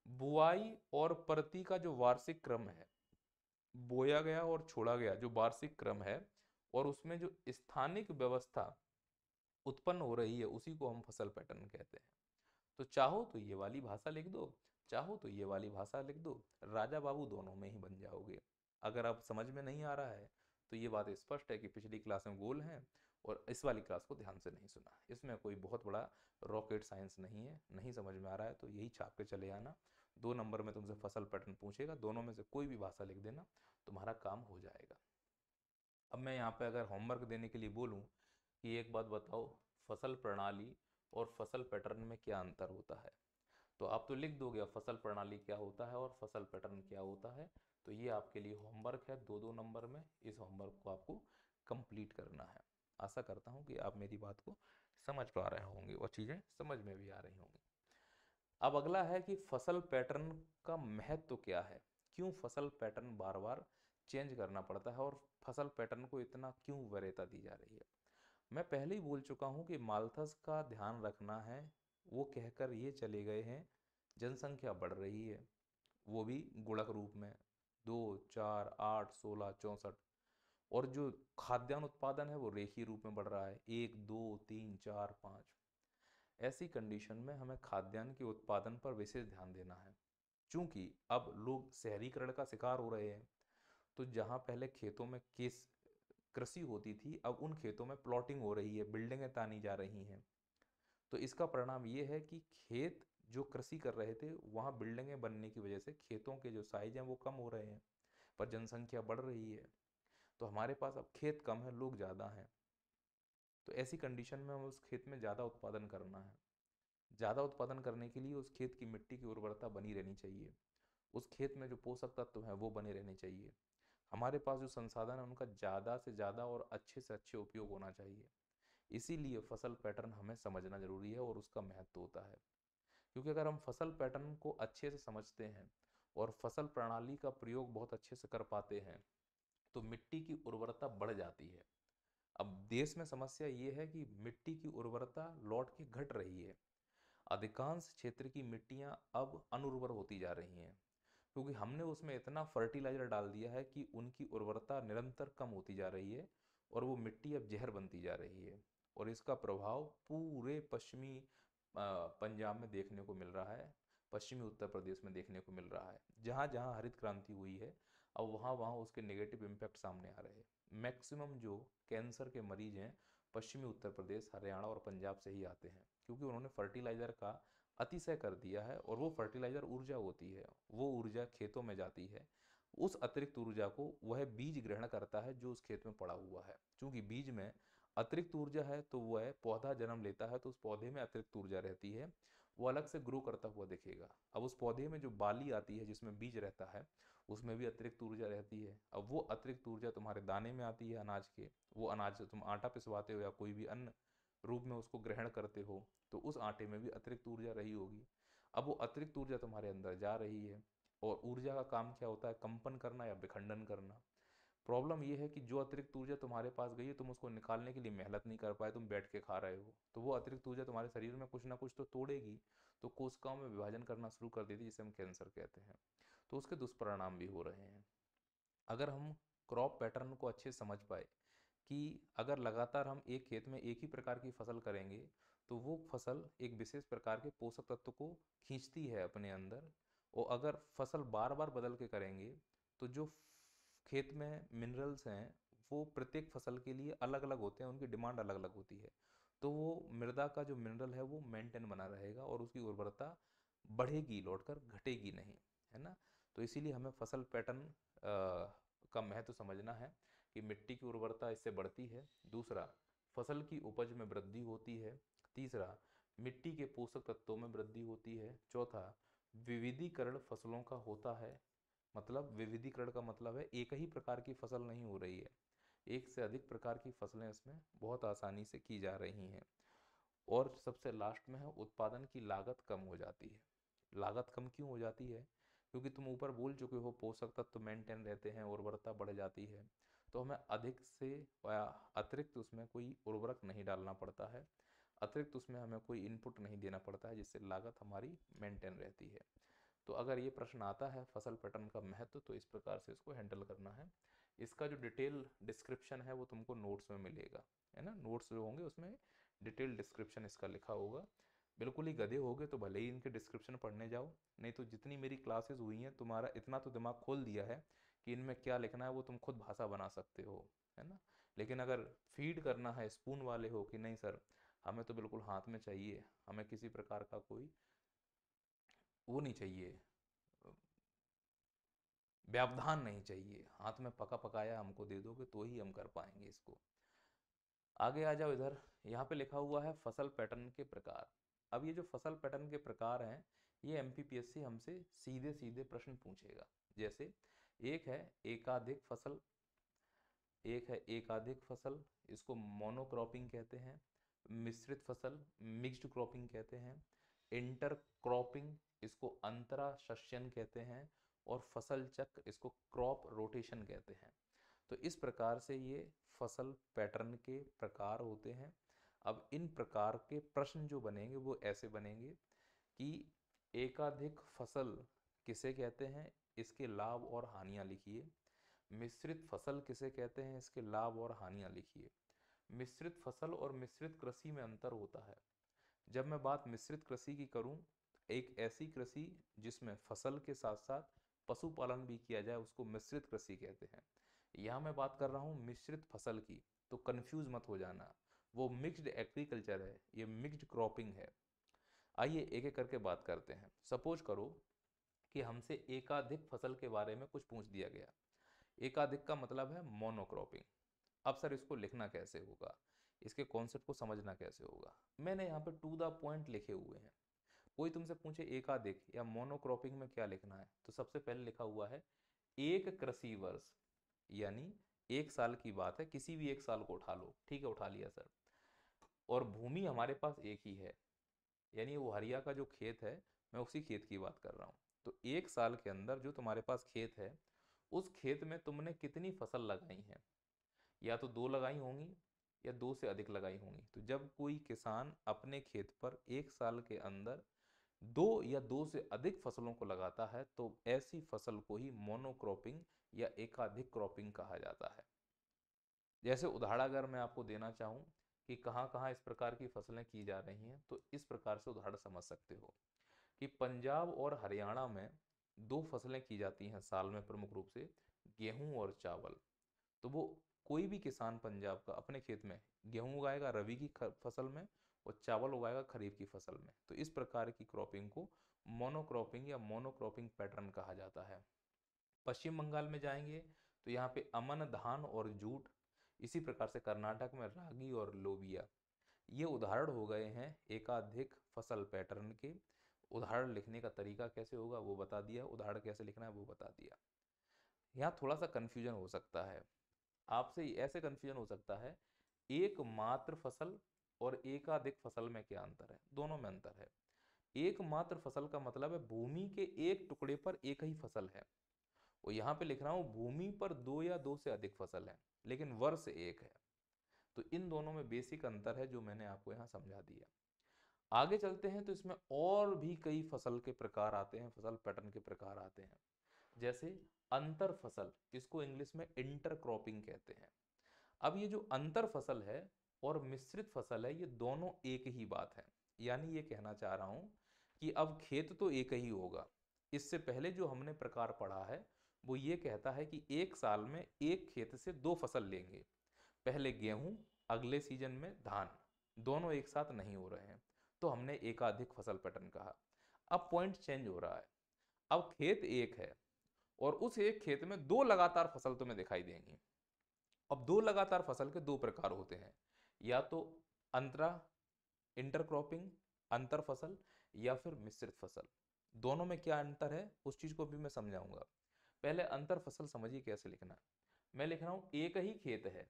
बुआई और प्रति का जो वार्षिक क्रम है, बोया गया और छोड़ा गया जो वार्षिक क्रम है, और उसमें जो स्थानिक व्यवस्था उत्पन्न हो रही है, उसी को हम फसल पैटर्न कहते हैं। तो चाहो तो ये वाली भाषा लिख दो, चाहो तो ये वाली भाषा लिख दो, राजा बाबू दोनों में ही बन जाओगे। अगर आप समझ में नहीं आ रहा है तो ये बात स्पष्ट है कि पिछली क्लास में गोल हैं और इस वाली क्लास को ध्यान से नहीं सुना। इसमें कोई बहुत बड़ा रॉकेट साइंस नहीं है। नहीं समझ में आ रहा है तो यही छाप के चले आना। 2 नंबर में तुमसे फसल पैटर्न पूछेगा, दोनों में से कोई भी भाषा लिख देना, तुम्हारा काम हो जाएगा। अब मैं यहाँ पे अगर होमवर्क देने के लिए बोलूँ कि एक बात बताओ, फसल प्रणाली और फसल पैटर्न में क्या अंतर होता है, तो आप तो लिख दोगे अब फसल प्रणाली क्या होता है और फसल पैटर्न क्या होता है। तो ये आपके लिए होमवर्क है 2-2 नंबर में। इस होमवर्क को आपको कंप्लीट करना है। आशा करता हूँ कि आप मेरी बात को समझ पा रहे होंगे और चीज़ें समझ में भी आ रही होंगी। अब अगला है कि फसल पैटर्न का महत्व क्या है, क्यों फसल पैटर्न बार बार चेंज करना पड़ता है और फसल पैटर्न को इतना क्यों वरीयता दी जा रही है। मैं पहले ही बोल चुका हूँ कि माल्थस का ध्यान रखना है वो कहकर ये चले गए हैं जनसंख्या बढ़ रही है, वो भी गुणक रूप में, 2, 4, 8, 16, 64। और जो खाद्यान्न उत्पादन है वो रेखीय रूप में बढ़ रहा है, 1, 2, 3, 4, 5। ऐसी कंडीशन में हमें खाद्यान्न के उत्पादन पर विशेष ध्यान देना है। चूंकि अब लोग शहरीकरण का शिकार हो रहे हैं, तो जहाँ पहले खेतों में केस कृषि होती थी, अब उन खेतों में प्लॉटिंग हो रही है, बिल्डिंगें तानी जा रही हैं। तो इसका परिणाम ये है कि खेत जो कृषि कर रहे थे वहाँ बिल्डिंगें बनने की वजह से खेतों के जो साइज हैं वो कम हो रहे हैं, पर जनसंख्या बढ़ रही है। तो हमारे पास अब खेत कम है, लोग ज़्यादा हैं। तो ऐसी कंडीशन में हमें उस खेत में ज़्यादा उत्पादन करना है। ज़्यादा उत्पादन करने के लिए उस खेत की मिट्टी की उर्वरता बनी रहनी चाहिए, उस खेत में जो पोषक तत्व हैं वो बने रहने चाहिए। हमारे पास जो संसाधन है उनका ज़्यादा से ज़्यादा और अच्छे से अच्छे उपयोग होना चाहिए। इसीलिए फसल पैटर्न हमें समझना ज़रूरी है और उसका महत्व होता है। क्योंकि अगर हम फसल पैटर्न को अच्छे से समझते हैं और फसल प्रणाली का प्रयोग बहुत अच्छे से कर पाते हैं, तो मिट्टी की उर्वरता बढ़ जाती है। अब देश में समस्या ये है कि मिट्टी की उर्वरता लौट के घट रही है। अधिकांश क्षेत्र की मिट्टियां अब अनुर्वर होती जा रही हैं, क्योंकि हमने उसमें इतना फर्टिलाइजर डाल दिया है कि उनकी उर्वरता निरंतर कम होती जा रही है और वो मिट्टी अब जहर बनती जा रही है। और इसका प्रभाव पूरे पश्चिमी पंजाब में देखने को मिल रहा है, पश्चिमी उत्तर प्रदेश में देखने को मिल रहा है। जहाँ जहाँ हरित क्रांति हुई है, अब वहाँ वहाँ उसके नेगेटिव इम्पैक्ट सामने आ रहे हैं। मैक्सिमम जो कैंसर के मरीज हैं पश्चिमी उत्तर प्रदेश, हरियाणा और पंजाब से ही आते हैं, क्योंकि उन्होंने फर्टिलाइज़र का अतिशय कर दिया है। और वो फर्टिलाइज़र ऊर्जा होती है, वो ऊर्जा खेतों में जाती है। उस अतिरिक्त ऊर्जा को वह बीज ग्रहण करता है जो उस खेत में पड़ा हुआ है। क्योंकि बीज में अतिरिक्त ऊर्जा है, तो वह पौधा जन्म लेता है तो उस पौधे में अतिरिक्त ऊर्जा रहती है, वो अलग से ग्रो करता हुआ दिखेगा। अब उस पौधे में जो बाली आती है जिसमें बीज रहता है, उसमें भी अतिरिक्त ऊर्जा रहती है। अब वो अतिरिक्त ऊर्जा तुम्हारे दाने में आती है अनाज के, वो अनाज से तुम आटा पिसवाते हो या कोई भी अन्य रूप में उसको ग्रहण करते हो, तो उस आटे में भी अतिरिक्त ऊर्जा रही होगी। अब वो अतिरिक्त ऊर्जा तुम्हारे अंदर जा रही है, और ऊर्जा का काम क्या होता है? कंपन करना या विखंडन करना। प्रॉब्लम ये है कि जो अतिरिक्त ऊर्जा तुम्हारे पास गई है, तुम उसको निकालने के लिए मेहनत नहीं कर पाए, तुम बैठ के खा रहे हो, तो वो अतिरिक्त ऊर्जा तुम्हारे शरीर में कुछ ना कुछ तो तोड़ेगी, तो कोशिकाओं में विभाजन करना शुरू कर देती है, जिसे हम कैंसर कहते हैं। तो उसके दुष्परिणाम भी हो रहे हैं। अगर हम क्रॉप पैटर्न को अच्छे से समझ पाए कि अगर लगातार हम एक खेत में एक ही प्रकार की फसल करेंगे, तो वो फसल एक विशेष प्रकार के पोषक तत्व को खींचती है अपने अंदर। और अगर फसल बार बार बदल के करेंगे, तो जो खेत में मिनरल्स हैं वो प्रत्येक फसल के लिए अलग अलग होते हैं, उनकी डिमांड अलग अलग होती है। तो वो मृदा का जो मिनरल है वो मेंटेन बना रहेगा और उसकी उर्वरता बढ़ेगी, लौटकर घटेगी नहीं, है ना। तो इसीलिए हमें फसल पैटर्न का महत्व समझना है कि मिट्टी की उर्वरता इससे बढ़ती है। दूसरा, फसल की उपज में वृद्धि होती है। तीसरा, मिट्टी के पोषक तत्वों में वृद्धि होती है। चौथा, विविधीकरण फसलों का होता है। मतलब विविधीकरण का मतलब है एक ही प्रकार की फसल नहीं हो रही है, एक से अधिक प्रकार की फसलें इसमें बहुत आसानी से की जा रही हैं। और सबसे लास्ट में है उत्पादन की लागत कम हो जाती है। लागत कम क्यों हो जाती है? क्योंकि तुम ऊपर बोल चुके हो पोषक तत्व मेंटेन रहते हैं, उर्वरता बढ़ जाती है, तो हमें अधिक से या अतिरिक्त उसमें कोई उर्वरक नहीं डालना पड़ता है, अतिरिक्त उसमें हमें कोई इनपुट नहीं देना पड़ता है, जिससे लागत हमारी मेंटेन रहती है। तो अगर ये प्रश्न आता है फसल पैटर्न का महत्व, तो इस प्रकार से इसको हैंडल करना है। इसका जो डिटेल डिस्क्रिप्शन है वो तुमको नोट्स में मिलेगा, है ना। नोट्स जो होंगे उसमें डिटेल डिस्क्रिप्शन इसका लिखा होगा। बिल्कुल ही गधे होगे तो भले ही इनके डिस्क्रिप्शन पढ़ने जाओ, नहीं तो जितनी मेरी क्लासेस हुई हैं, तुम्हारा इतना तो दिमाग खोल दिया है कि इनमें क्या लिखना है वो तुम खुद भाषा बना सकते हो, है ना। लेकिन अगर फीड करना है, स्पून वाले हो कि नहीं सर हमें तो बिल्कुल हाथ में चाहिए, हमें किसी प्रकार का कोई वो नहीं चाहिए, व्यवधान नहीं चाहिए, हाथ में पका पकाया हमको दे दोगे तो ही हम कर पाएंगे इसको। आगे आ जाओ इधर, यहाँ पे लिखा हुआ है फसल पैटर्न के प्रकार। अब ये जो फसल पैटर्न के प्रकार हैं, ये एमपीपीएससी हमसे सीधे सीधे प्रश्न पूछेगा। जैसे एक है एकाधिक फसल, एक है एकाधिक फसल, इसको मोनोक्रॉपिंग कहते हैं। मिश्रित फसल, मिक्स्ड क्रॉपिंग कहते हैं। इंटर क्रॉपिंग, इसको अंतरा शस्यन कहते हैं। और फसल चक्र, इसको क्रॉप रोटेशन कहते हैं। तो इस प्रकार से ये फसल पैटर्न के प्रकार होते हैं। अब इन प्रकार के प्रश्न जो बनेंगे वो ऐसे बनेंगे कि एकाधिक फसल किसे कहते हैं, इसके लाभ और हानियां लिखिए। मिश्रित फसल किसे कहते हैं, इसके लाभ और हानियां लिखिए। मिश्रित फसल और मिश्रित कृषि में अंतर होता है। जब मैं बात मिश्रित कृषि की करूं, एक ऐसी कृषि जिसमें फसल के साथ साथ पशुपालन भी किया जाए उसको मिश्रित कृषि कहते हैं। यहाँ मैं बात कर रहा हूँ मिश्रित फसल की, तो कंफ्यूज मत हो जाना, वो मिक्स्ड एग्रीकल्चर है, ये मिक्स्ड क्रॉपिंग है। आइए एक एक करके बात करते हैं। सपोज करो कि हमसे एकाधिक फसल के बारे में कुछ पूछ दिया गया। एकाधिक का मतलब है मोनोक्रॉपिंग। अब सर इसको लिखना कैसे होगा, इसके कॉन्सेप्ट को समझना कैसे होगा। मैंने यहाँ पे टू द पॉइंट लिखे हुए हैं। कोई तुमसे पूछे एकाधिक या मोनोक्रॉपिंग में क्या लिखना है, तो सबसे पहले लिखा हुआ है एक कृषि वर्ष, यानी एक साल की बात है, किसी भी एक साल को उठा लो। ठीक है, उठा लिया सर। और भूमि हमारे पास एक ही है, यानी वो हरिया का जो खेत है, मैं उसी खेत की बात कर रहा हूँ। तो एक साल के अंदर जो तुम्हारे पास खेत है, उस खेत में तुमने कितनी फसल लगाई है, या तो दो लगाई होंगी या दो से अधिक लगाई होंगी। तो जब कोई किसान अपने खेत पर एक साल के अंदर दो या दो से अधिक फसलों को लगाता है, तो ऐसी फसल को ही मोनोक्रॉपिंग या एकाधिक क्रॉपिंग कहा जाता है। जैसे उदाहरण अगर मैं आपको देना चाहूँ कि कहाँ कहाँ इस प्रकार की फसलें की जा रही हैं, तो इस प्रकार से उदाहरण समझ सकते हो कि पंजाब और हरियाणा में दो फसलें की जाती हैं साल में प्रमुख रूप से, गेहूं और चावल। तो वो कोई भी किसान पंजाब का अपने खेत में गेहूं उगाएगा रबी की फसल में, और चावल उगाएगा खरीफ की फसल में। तो इस प्रकार की क्रॉपिंग को मोनोक्रॉपिंग या मोनोक्रॉपिंग पैटर्न कहा जाता है। पश्चिम बंगाल में जाएंगे तो यहाँ पे अमन धान और जूट, इसी प्रकार से कर्नाटक में रागी और लोबिया। ये उदाहरण हो गए हैं एकाधिक फसल पैटर्न के। उदाहरण लिखने का तरीका कैसे होगा वो बता दिया, उदाहरण कैसे लिखना है वो बता दिया। यहाँ थोड़ा सा कन्फ्यूजन हो सकता है आपसे, ऐसे कन्फ्यूजन हो सकता है एकमात्र फसल और एकाधिक फसल में क्या अंतर है। दोनों में अंतर है। एकमात्र फसल का मतलब है भूमि के एक टुकड़े पर एक ही फसल है, और यहाँ पे लिख रहा हूँ भूमि पर दो या दो से अधिक फसल है, लेकिन वर्ष एक है। तो इन दोनों में बेसिक अंतर है जो मैंने आपको यहाँ समझा दिया। आगे चलते हैं तो इसमें और भी कई फसल के प्रकार आते हैं, फसल पैटर्न के प्रकार आते हैं। जैसे अंतर फसल, इसको इंग्लिश में इंटर क्रॉपिंग कहते हैं। अब ये जो अंतर फसल है और मिश्रित फसल है, ये दोनों एक ही बात है। यानी ये कहना चाह रहा हूं कि अब खेत तो एक ही होगा। इससे पहले जो हमने प्रकार पढ़ा है वो ये कहता है कि एक साल में एक खेत से दो फसल लेंगे, पहले गेहूं, अगले सीजन में धान, दोनों एक साथ नहीं हो रहे हैं, तो हमने एकाधिक फसल पैटर्न कहा। अब पॉइंट चेंज हो रहा है, अब खेत एक है और उस एक खेत में दो लगातार फसल तुम्हें दिखाई देंगी। अब दो लगातार फसल के दो प्रकार होते हैं, या तो अंतरा इंटरक्रॉपिंग अंतर फसल, या फिर मिश्रित फसल। दोनों में क्या अंतर है उस चीज को भी मैं समझाऊंगा। पहले अंतर फसल समझिए कैसे लिखना है। मैं लिख रहा हूं एक ही खेत है,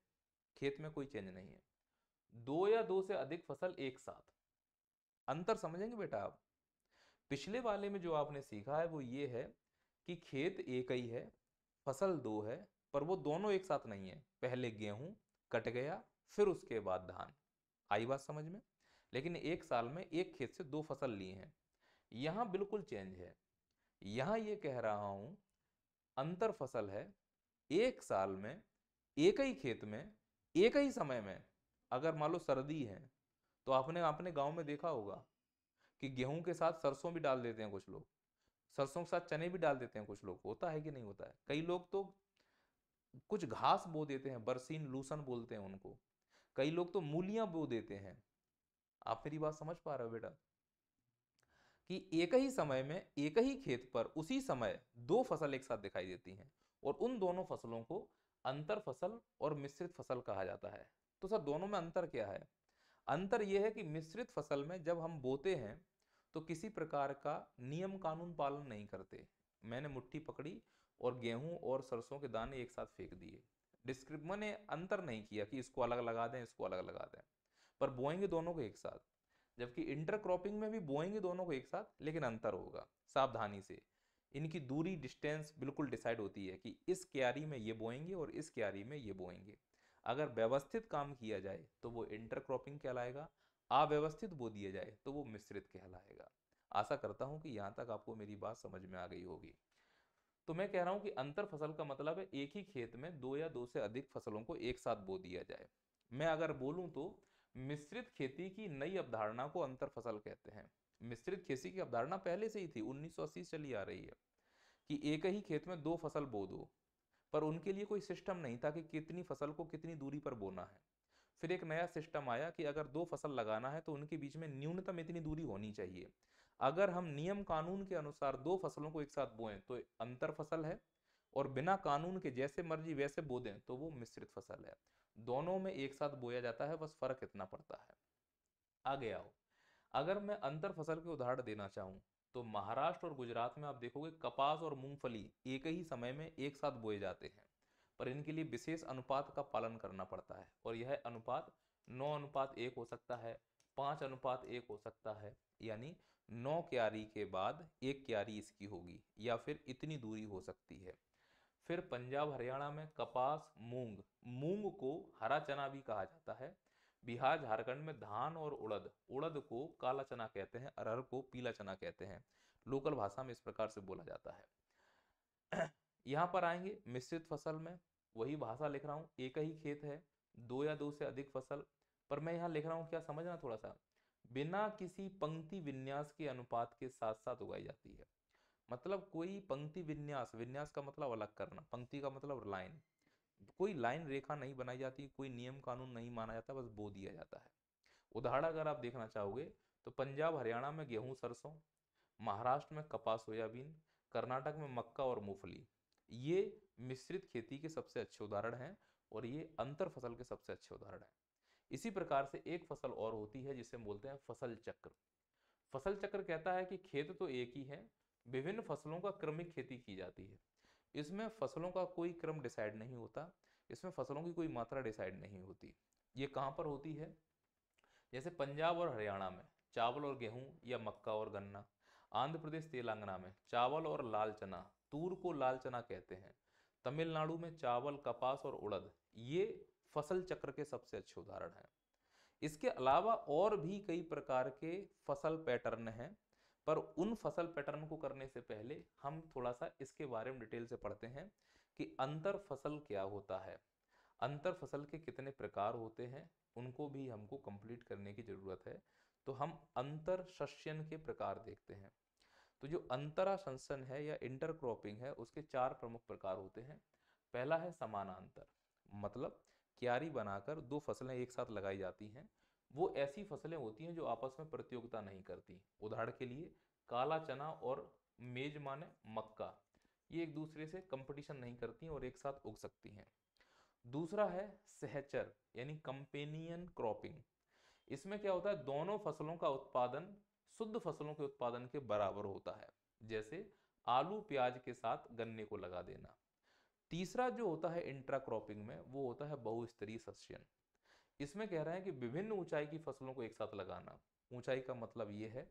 खेत में कोई चेंज नहीं है, दो या दो से अधिक फसल एक साथ। अंतर समझेंगे बेटा आप। पिछले वाले में जो आपने सीखा है वो ये है कि खेत एक ही है, फसल दो है, पर वो दोनों एक साथ नहीं है। पहले गेहूं कट गया, फिर उसके बाद धान। आई बात समझ में। लेकिन एक साल में एक खेत से दो फसल ली हैं। यहां बिल्कुल चेंज है। यहां ये कह रहा हूं अंतर फसल है, एक साल में एक ही खेत में एक ही समय में, अगर मान लो सर्दी है तो आपने अपने गांव में देखा होगा कि गेहूं के साथ सरसों भी डाल देते हैं कुछ लोग, सरसों के साथ चने भी डाल देते हैं कुछ लोग। होता है कि नहीं होता है। कई लोग तो कुछ घास बो देते हैं, बरसीन लूसन बोलते हैं उनको। कई लोग तो मूलियां बो देते हैं। आप मेरी बात समझ पा रहे हो बेटा, कि एक ही समय में एक ही खेत पर उसी समय दो फसल एक साथ दिखाई देती हैं, और उन दोनों फसलों को अंतर फसल और मिश्रित फसल कहा जाता है। तो सर दोनों में अंतर क्या है। अंतर यह है कि मिश्रित फसल में जब हम बोते हैं तो किसी प्रकार का नियम कानून पालन नहीं करते। मैंने मुट्ठी पकड़ी और गेहूं और सरसों के दाने एक साथ फेंक दिए, डिस्क्रिप मैंने अंतर नहीं किया कि इसको अलग लगा दें इसको अलग लगा दें, पर बोएंगे दोनों को एक साथ। जबकि इंटरक्रॉपिंग में भी बोएंगे दोनों को एक साथ, लेकिन अंतर होगा सावधानी से। इनकी दूरी डिस्टेंस बिल्कुल डिसाइड होती है कि इस क्यारी में ये बोएंगे और इस क्यारी में ये बोएंगे। अगर व्यवस्थित काम किया जाए तो वो इंटरक्रॉपिंग कहलाएगा, अव्यवस्थित बो दिया जाए तो वो मिश्रित कहलाएगा। आशा करता हूं कि यहाँ तक आपको मेरी बात समझ में आ गई होगी। तो मैं कह रहा हूं कि अंतर फसल का मतलब है एक ही खेत में दो या दो से अधिक फसलों को एक साथ बो दिया जाए। मैं अगर बोलूं तो मिश्रित खेती की नई अवधारणा को अंतर फसल कहते हैं। मिश्रित खेती की अवधारणा पहले से ही थी, 1980 से चली आ रही है कि एक ही खेत में दो फसल बो दो, पर उनके लिए कोई सिस्टम नहीं था कि कितनी फसल को कितनी दूरी पर बोना है। फिर एक नया सिस्टम आया कि अगर दो फसल लगाना है तो उनके बीच में न्यूनतम इतनी दूरी होनी चाहिए। अगर हम नियम कानून के अनुसार दो फसलों को एक साथ बोएं तो अंतर फसल है, और बिना कानून के जैसे मर्जी वैसे बो दें तो वो मिश्रित फसल है। दोनों में एक साथ बोया जाता है, बस फर्क इतना पड़ता है। आगे आओ, अगर मैं अंतर फसल के उदाहरण देना चाहूं तो महाराष्ट्र और गुजरात में आप देखोगे कपास और मूंगफली एक ही समय में एक साथ बोए जाते हैं, पर इनके लिए विशेष अनुपात का पालन करना पड़ता है, और यह अनुपात 9:1 हो सकता है, 5:1 हो सकता है, यानी 9 क्यारी के बाद एक क्यारी इसकी होगी, या फिर इतनी दूरी हो सकती है। फिर पंजाब हरियाणा में कपास मूंग, मूंग को हरा चना भी कहा जाता है। बिहार झारखंड में धान और उड़द, उड़द को काला चना कहते हैं, अरहर को पीला चना कहते हैं। लोकल भाषा में इस प्रकार से बोला जाता है। यहाँ पर आएंगे मिश्रित फसल में, वही भाषा लिख रहा हूँ, एक ही खेत है, दो या दो से अधिक फसल, पर मैं यहाँ लिख रहा हूँ क्या समझना थोड़ा सा, बिना किसी पंक्ति विन्यास के अनुपात के साथ साथ उगाई जाती है। मतलब कोई पंक्ति विन्यास, विन्यास का मतलब अलग करना, पंक्ति का मतलब लाइन, कोई लाइन रेखा नहीं बनाई जाती, कोई नियम कानून नहीं माना जाता, बस बो दिया जाता है। उदाहरण अगर आप देखना चाहोगे तो पंजाब हरियाणा में गेहूं सरसों, महाराष्ट्र में कपास सोयाबीन, कर्नाटक में मक्का और मूंगफली, ये मिश्रित खेती के सबसे अच्छे उदाहरण हैं, और ये अंतर फसल के सबसे अच्छे उदाहरण हैं। इसी प्रकार से एक फसल और होती है जिसे हम बोलते हैं फसल चक्र। फसल चक्र कहता है कि खेत तो एक ही है, विभिन्न फसलों का क्रमिक खेती की जाती है। इसमें फसलों का कोई क्रम डिसाइड नहीं होता, इसमें फसलों की कोई मात्रा डिसाइड नहीं होती। ये कहाँ पर होती है, जैसे पंजाब और हरियाणा में चावल और गेहूं या मक्का और गन्ना, आंध्र प्रदेश तेलंगाना में चावल और लाल चना, तूर को लाल चना कहते हैं, तमिलनाडु में चावल कपास और उड़द, ये फसल चक्र के सबसे अच्छे उदाहरण हैं। इसके अलावा और भी कई प्रकार के फसल पैटर्न हैं, पर उन फसल पैटर्न को करने से पहले हम थोड़ा सा इसके बारे में डिटेल से पढ़ते हैं कि अंतर फसल क्या होता है, अंतर फसल के कितने प्रकार होते हैं, उनको भी हमको कंप्लीट करने की जरूरत है। तो हम अंतर शस्यन के प्रकार देखते हैं। तो जो अंतरा शंसन है या इंटरक्रॉपिंग है, उसके चार प्रमुख प्रकार होते हैं। पहला है समानांतर, मतलब क्यारी बनाकर दो फसलें एक साथ लगाई जाती हैं। वो ऐसी फसलें होती हैं जो आपस में प्रतियोगिता नहीं करती। उदाहरण के लिए काला चना और मेज माने मक्का, ये एक दूसरे से कंपटीशन नहीं करती हैं और एक साथ उग सकती हैं। दूसरा है सहचर यानी कंपेनियन क्रॉपिंग। इसमें क्या होता है, दोनों फसलों का उत्पादन शुद्ध फसलों के उत्पादन के बराबर होता है, जैसे आलू प्याज के साथ गन्ने को लगा देना। तीसरा जो होता है इंट्रा क्रॉपिंग में, वो होता है बहुस्तरीय सस्यन। इसमें कह रहे हैं कि विभिन्न ऊंचाई की फसलों को एक साथ लगाना। ऊंचाई का मतलब ये है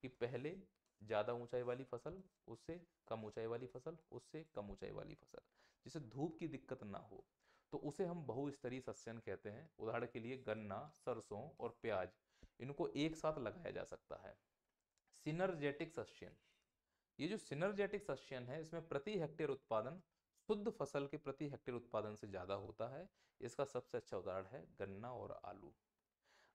कि पहले ज्यादा ऊंचाई वाली फसल, उससे कम ऊंचाई वाली फसल, उससे कम ऊंचाई वाली फसल, जिसे धूप की दिक्कत ना हो, तो उसे हम बहुस्तरीय सस्यन कहते हैं। उदाहरण के लिए गन्ना, सरसों और प्याज, इनको एक साथ लगाया जा सकता है। सिनर्जेटिक सस्यन, ये जो सिनर्जेटिक सस्यन है, इसमें प्रति हेक्टेयर उत्पादन शुद्ध फसल के प्रति हेक्टेयर उत्पादन से ज्यादा होता है। इसका सबसे अच्छा उदाहरण है गन्ना और आलू।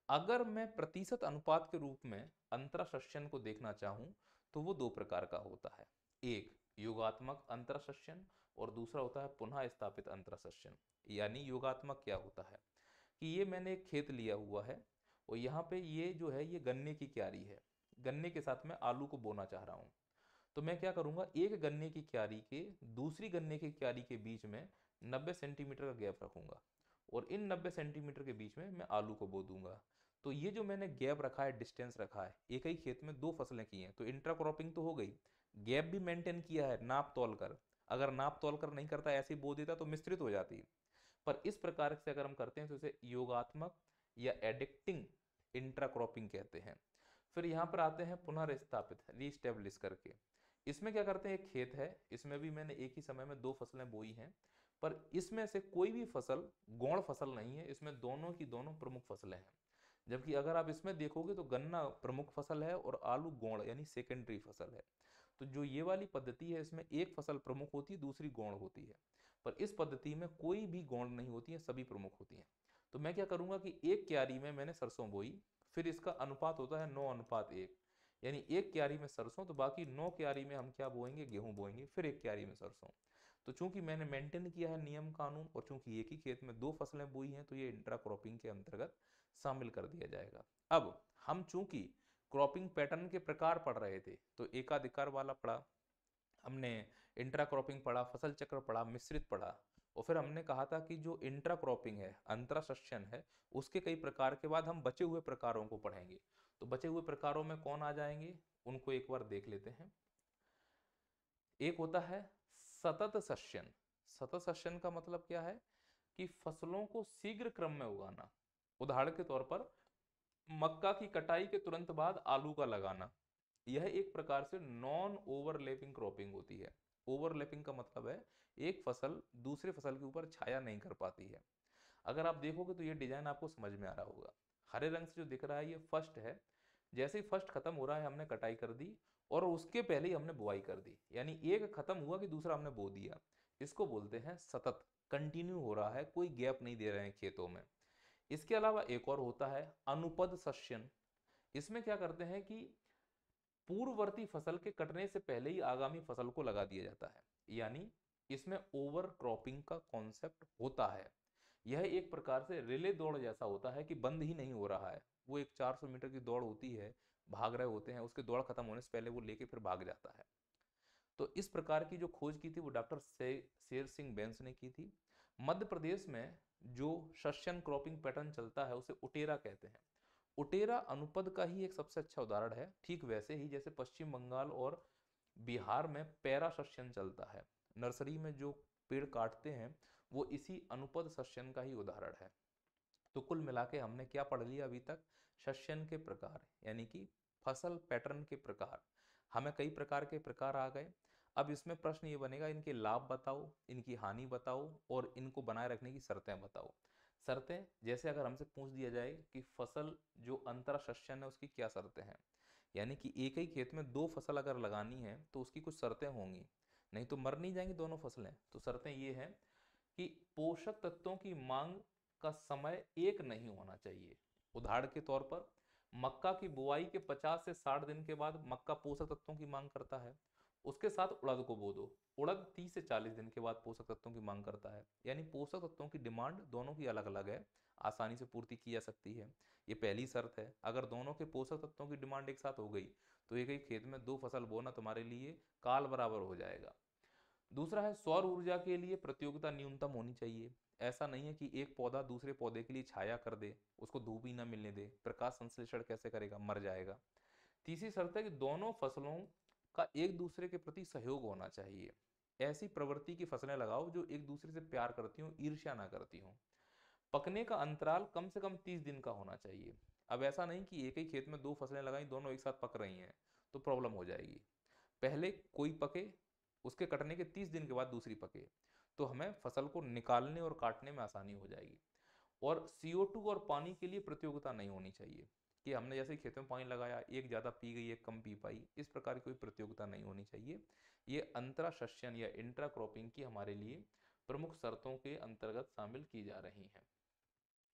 अगर मैं प्रतिशत अनुपात के रूप में अंतराशस्यन को देखना चाहूं तो वो दो प्रकार का होता है। एक योगात्मक अंतराशस्यन और दूसरा होता है पुनः स्थापित अंतराशस्यन। यानी योगात्मक क्या होता है कि ये मैंने एक खेत लिया हुआ है, और यहाँ पे ये जो है ये गन्ने की क्यारी है, गन्ने के साथ मैं आलू को बोना चाह रहा हूँ। तो मैं क्या करूंगा, एक गन्ने की क्यारी के दूसरी गन्ने की क्यारी के बीच में 90 सेंटीमीटर का गैप रखूंगा, और इन 90 सेंटीमीटर के बीच में मैं आलू को बो दूंगा। तो ये जो मैंने गैप रखा है, डिस्टेंस रखा है, एक ही खेत में दो फसलें की हैं, तो इंट्रा क्रॉपिंग तो हो गई, गैप भी मेंटेन किया है नाप तोल कर। अगर नाप तोल कर नहीं करता, ऐसे ही बो देता, तो मिश्रित हो जाती। पर इस प्रकार से अगर हम करते हैं तो इसे योगात्मक या एडिक्टिंग इंट्रा क्रॉपिंग कहते हैं। फिर यहाँ पर आते हैं पुनर्स्थापित, रीस्टेब्लिश करके। इसमें क्या करते हैं, एक खेत है, इसमें भी मैंने एक ही समय में दो फसलें बोई हैं, पर इसमें से कोई भी फसल गौण फसल नहीं है, इसमें दोनों की दोनों प्रमुख फसलें हैं। जबकि अगर आप इसमें देखोगे तो गन्ना प्रमुख फसल है और आलू गौण यानी सेकेंडरी फसल है। तो जो ये वाली पद्धति है इसमें एक फसल प्रमुख होती है, दूसरी गौण होती है। पर इस पद्धति में कोई भी गौण नहीं होती है, सभी प्रमुख होती हैं। तो मैं क्या करूंगा कि एक क्यारी में मैंने सरसों बोई, फिर इसका अनुपात होता है 9:1, यानी एक क्यारी में सरसों तो बाकी 9 क्यारी में हम क्या बोएंगे, गेहूं बोएंगे, फिर एक क्यारी में सरसों। तो चूंकि मैंने मेंटेन किया है नियम कानून और चूंकि एक ही खेत में दो फसलें बोई हैं तो ये इंट्रा क्रॉपिंग के अंतर्गत शामिल कर दिया जाएगा। अब हम चूंकि क्रॉपिंग पैटर्न के प्रकार पढ़ रहे थे तो एकाधिकार वाला पढ़ा हमने, इंट्रा क्रॉपिंग पढ़ा, फसल चक्र पढ़ा, मिश्रित पढ़ा, और फिर हमने कहा था कि जो इंट्रा क्रॉपिंग है, अंतराशस्यन है, उसके कई प्रकार के बाद हम बचे हुए प्रकारों को पढ़ेंगे। तो बचे हुए प्रकारों में कौन आ जाएंगे उनको एक बार देख लेते हैं। एक होता है सतत सस्यन। सतत सस्यन का मतलब क्या है कि फसलों को शीघ्र क्रम में उगाना। उदाहरण के तौर पर मक्का की कटाई के तुरंत बाद आलू का लगाना, यह एक प्रकार से नॉन ओवरलैपिंग क्रॉपिंग होती है। ओवरलैपिंग का मतलब है एक फसल दूसरे फसल के ऊपर छाया नहीं कर पाती है। अगर आप देखोगे तो ये डिजाइन आपको समझ में आ रहा होगा। हरे रंग से जो दिख रहा है ये फर्स्ट है, जैसे ही फर्स्ट खत्म हो रहा है हमने कटाई कर दी और उसके पहले ही हमने बुआई कर दी, यानी एक खत्म हुआ कि दूसरा हमने बो दिया। इसको बोलते हैं सतत, कंटिन्यू हो रहा है, कोई गैप नहीं दे रहे हैं खेतों में। इसके अलावा एक और होता है अनुपद सस्यन। इसमें क्या करते हैं कि पूर्ववर्ती फसल के कटने से पहले ही आगामी फसल को लगा दिया जाता है, यानी इसमें ओवर क्रॉपिंग का कॉन्सेप्ट होता है। यह एक प्रकार से रिले दौड़ जैसा होता है कि बंद ही नहीं हो रहा है। वो एक 400 मीटर की दौड़ होती है, भाग रहे होते हैं, उसके दौड़ खत्म होने से पहले वो लेके फिर भाग जाता है। तो इस प्रकार की जो खोज की थी वो डॉक्टर शेर सिंह बेंस ने की थी। मध्य प्रदेश में जो सस्यन क्रॉपिंग पैटर्न चलता है उसे उटेरा कहते हैं। उटेरा अनुपद का ही एक सबसे अच्छा उदाहरण है, ठीक वैसे ही जैसे पश्चिम बंगाल और बिहार में पैरा सस्यन चलता है। नर्सरी में जो पेड़ काटते हैं वो इसी अनुपद सस्यन का ही उदाहरण है। तो कुल मिला के हमने क्या पढ़ लिया अभी तक, सस्यन के प्रकार यानी कि फसल पैटर्न के प्रकार। हमें कई प्रकार के प्रकार आ गए। अब इसमें प्रश्न ये बनेगा इनके लाभ बताओ, इनकी हानि बताओ और इनको बनाए रखने की शर्तें बताओ। शर्तें जैसे अगर हमसे पूछ दिया जाए कि फसल जो अंतरा सस्यन है उसकी क्या शर्तें हैं, यानी कि एक ही खेत में दो फसल अगर लगानी है तो उसकी कुछ शर्तें होंगी, नहीं तो मर नहीं जाएंगी दोनों फसलें। तो शर्तें ये हैं कि पोषक तत्वों की मांग का समय एक नहीं होना चाहिए। उदाहरण के तौर पर मक्का की बुआई के 50 से 60 दिन के बाद मक्का पोषक तत्वों की मांग करता है, उसके साथ उड़द को बो दो, उड़द 30 से 40 दिन के बाद पोषक तत्वों की मांग करता है। यानी पोषक तत्वों की डिमांड दोनों की अलग अलग है, आसानी से पूर्ति की जा सकती है। ये पहली शर्त है। अगर दोनों के पोषक तत्वों की डिमांड एक साथ हो गई तो एक ही खेत में दो फसल बोना तुम्हारे लिए काल बराबर हो जाएगा। दूसरा है सौर ऊर्जा के लिए प्रतियोगिता न्यूनतम होनी चाहिए। ऐसा नहीं है कि एक पौधा दूसरे पौधे के लिए छाया कर दे, उसको धूप ही ना मिलने दे, प्रकाश संश्लेषण कैसे करेगा, मर जाएगा। तीसरी शर्त है कि दोनों फसलों का एक दूसरे के प्रति सहयोग होना चाहिए। ऐसी प्रवृत्ति की फसलें लगाओ जो एक दूसरे से प्यार करती हो, ईर्ष्या ना करती हो। पकने का अंतराल कम से कम 30 दिन का होना चाहिए। अब ऐसा नहीं कि एक ही खेत में दो फसलें लगाई, दोनों एक साथ पक रही हैं तो प्रॉब्लम हो जाएगी। पहले कोई पके, उसके कटने के 30 दिन के बाद दूसरी पके, तो हमें फसल को निकालने और काटने में आसानी हो जाएगी। और CO2 और पानी के लिए प्रतियोगिता नहीं होनी चाहिए कि हमने जैसे खेतों में पानी लगाया, एक ज़्यादा पी गई एक कम पी पाई, इस प्रकार की कोई प्रतियोगिता नहीं होनी चाहिए। ये अंतरा सस्यन या इंट्रा क्रॉपिंग की हमारे लिए प्रमुख शर्तों के अंतर्गत शामिल की जा रही हैं।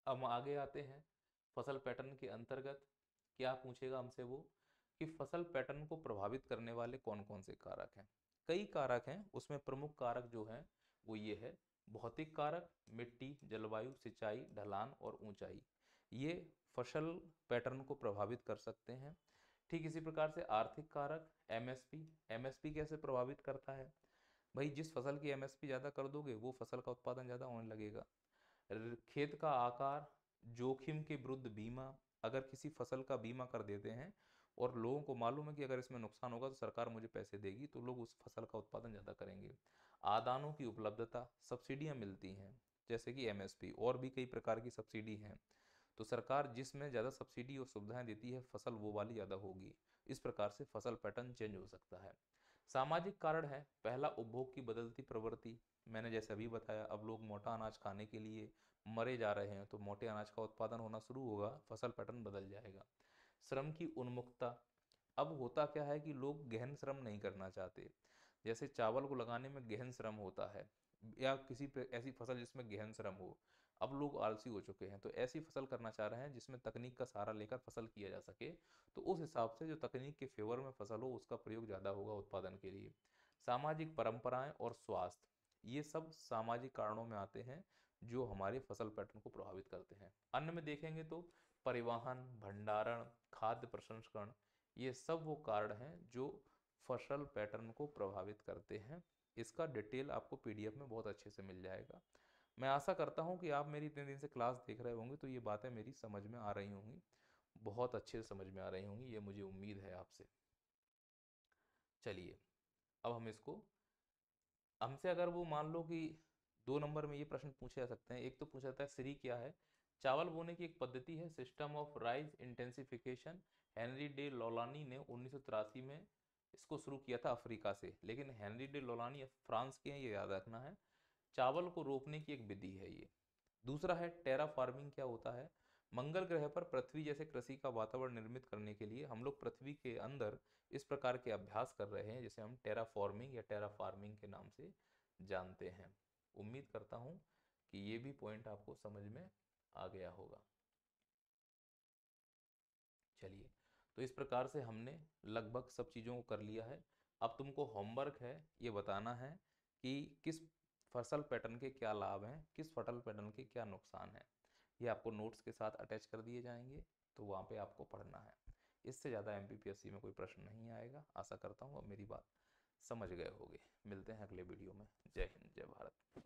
अब हम आगे आते हैं फसल पैटर्न के अंतर्गत। क्या पूछेगा हमसे वो कि फसल पैटर्न को प्रभावित करने वाले कौन कौन से कारक हैं। कई कारक हैं, उसमें प्रमुख कारक जो हैं वो ये है, भौतिक कारक, मिट्टी, जलवायु, सिंचाई, ढलान और ऊंचाई, ये फसल पैटर्न को प्रभावित कर सकते हैं। ठीक इसी प्रकार से आर्थिक कारक, MSP। MSP कैसे प्रभावित करता है, भाई जिस फसल की MSP ज़्यादा कर दोगे वो फसल का उत्पादन ज़्यादा होने लगेगा। खेत का आकार, जोखिम के विरुद्ध बीमा, अगर किसी फसल का बीमा कर देते हैं और लोगों को मालूम है कि अगर इसमें नुकसान होगा तो सरकार मुझे पैसे देगी, तो लोग उस फसल का उत्पादन ज़्यादा करेंगे। आदानों की उपलब्धता, सब्सिडियाँ मिलती हैं जैसे कि MSP, और भी कई प्रकार की सब्सिडी हैं, तो सरकार जिसमें ज़्यादा सब्सिडी और सुविधाएं देती है फसल वो वाली ज़्यादा होगी। इस प्रकार से फसल पैटर्न चेंज हो सकता है। सामाजिक कारण है, पहला उपभोग की बदलती प्रवृत्ति। मैंने जैसे अभी बताया, अब लोग मोटा अनाज खाने के लिए मरे जा रहे हैं, तो मोटे अनाज का उत्पादन होना शुरू होगा, फसल पैटर्न बदल जाएगा। श्रम की उन्मुखता, अब होता क्या है कि लोग गहन श्रम नहीं करना चाहते। जैसे चावल को लगाने में गहन श्रम होता है, या किसी ऐसी फसल जिसमें गहन श्रम हो, अब लोग आलसी हो चुके हैं, तो ऐसी फसल करना चाह रहे हैं जिसमें तकनीक का सहारा लेकर फसल किया जा सके। तो उस हिसाब से जो तकनीक के फेवर में फसल हो उसका प्रयोग ज़्यादा होगा उत्पादन के लिए। सामाजिक परंपराएं और स्वास्थ्य, ये सब सामाजिक कारणों में आते हैं जो हमारे फसल पैटर्न को प्रभावित करते हैं। अन्न में देखेंगे तो परिवहन, भंडारण, खाद्य प्रसंस्करण, ये सब वो कारण हैं जो फसल पैटर्न को प्रभावित करते हैं। इसका डिटेल आपको पीडीएफ में बहुत अच्छे से मिल जाएगा। मैं आशा करता हूँ कि आप मेरी इतने दिन से क्लास देख रहे होंगे तो ये बातें मेरी समझ में आ रही होंगी, बहुत अच्छे से समझ में आ रही होंगी, ये मुझे उम्मीद है आपसे। चलिए, अब हम इसको, हमसे अगर वो मान लो कि 2 नंबर में ये प्रश्न पूछे जा सकते हैं। एक तो पूछा जाता है श्री क्या है। चावल बोने की एक पद्धति है, system of rice intensification. Henri de Laulanie ने 1983 में इसको शुरू किया था अफ्रीका से, लेकिन हेनरी डे लॉलानी फ्रांस के हैं, ये याद रखना है। चावल को रोपने की एक विधि है ये। दूसरा है टेरा फार्मिंग क्या होता है। मंगल ग्रह पर पृथ्वी जैसे कृषि का वातावरण निर्मित करने के लिए हम लोग पृथ्वी के अंदर इस प्रकार के अभ्यास कर रहे हैं, जिसे हम टेरा फॉर्मिंग या टेरा फार्मिंग के नाम से जानते हैं। उम्मीद करता हूँ कि ये भी पॉइंट आपको समझ में आ गया होगा। चलिए, तो इस प्रकार से हमने लगभग सब चीज़ों को कर लिया है। अब तुमको होमवर्क है ये बताना है कि किस फसल पैटर्न के क्या लाभ हैं, किस फसल पैटर्न के क्या नुकसान हैं। ये आपको नोट्स के साथ अटैच कर दिए जाएंगे, तो वहाँ पे आपको पढ़ना है। इससे ज़्यादा एमपीपीएससी में कोई प्रश्न नहीं आएगा। आशा करता हूँ अब मेरी बात समझ गए होगे। मिलते हैं अगले वीडियो में। जय हिंद, जय भारत।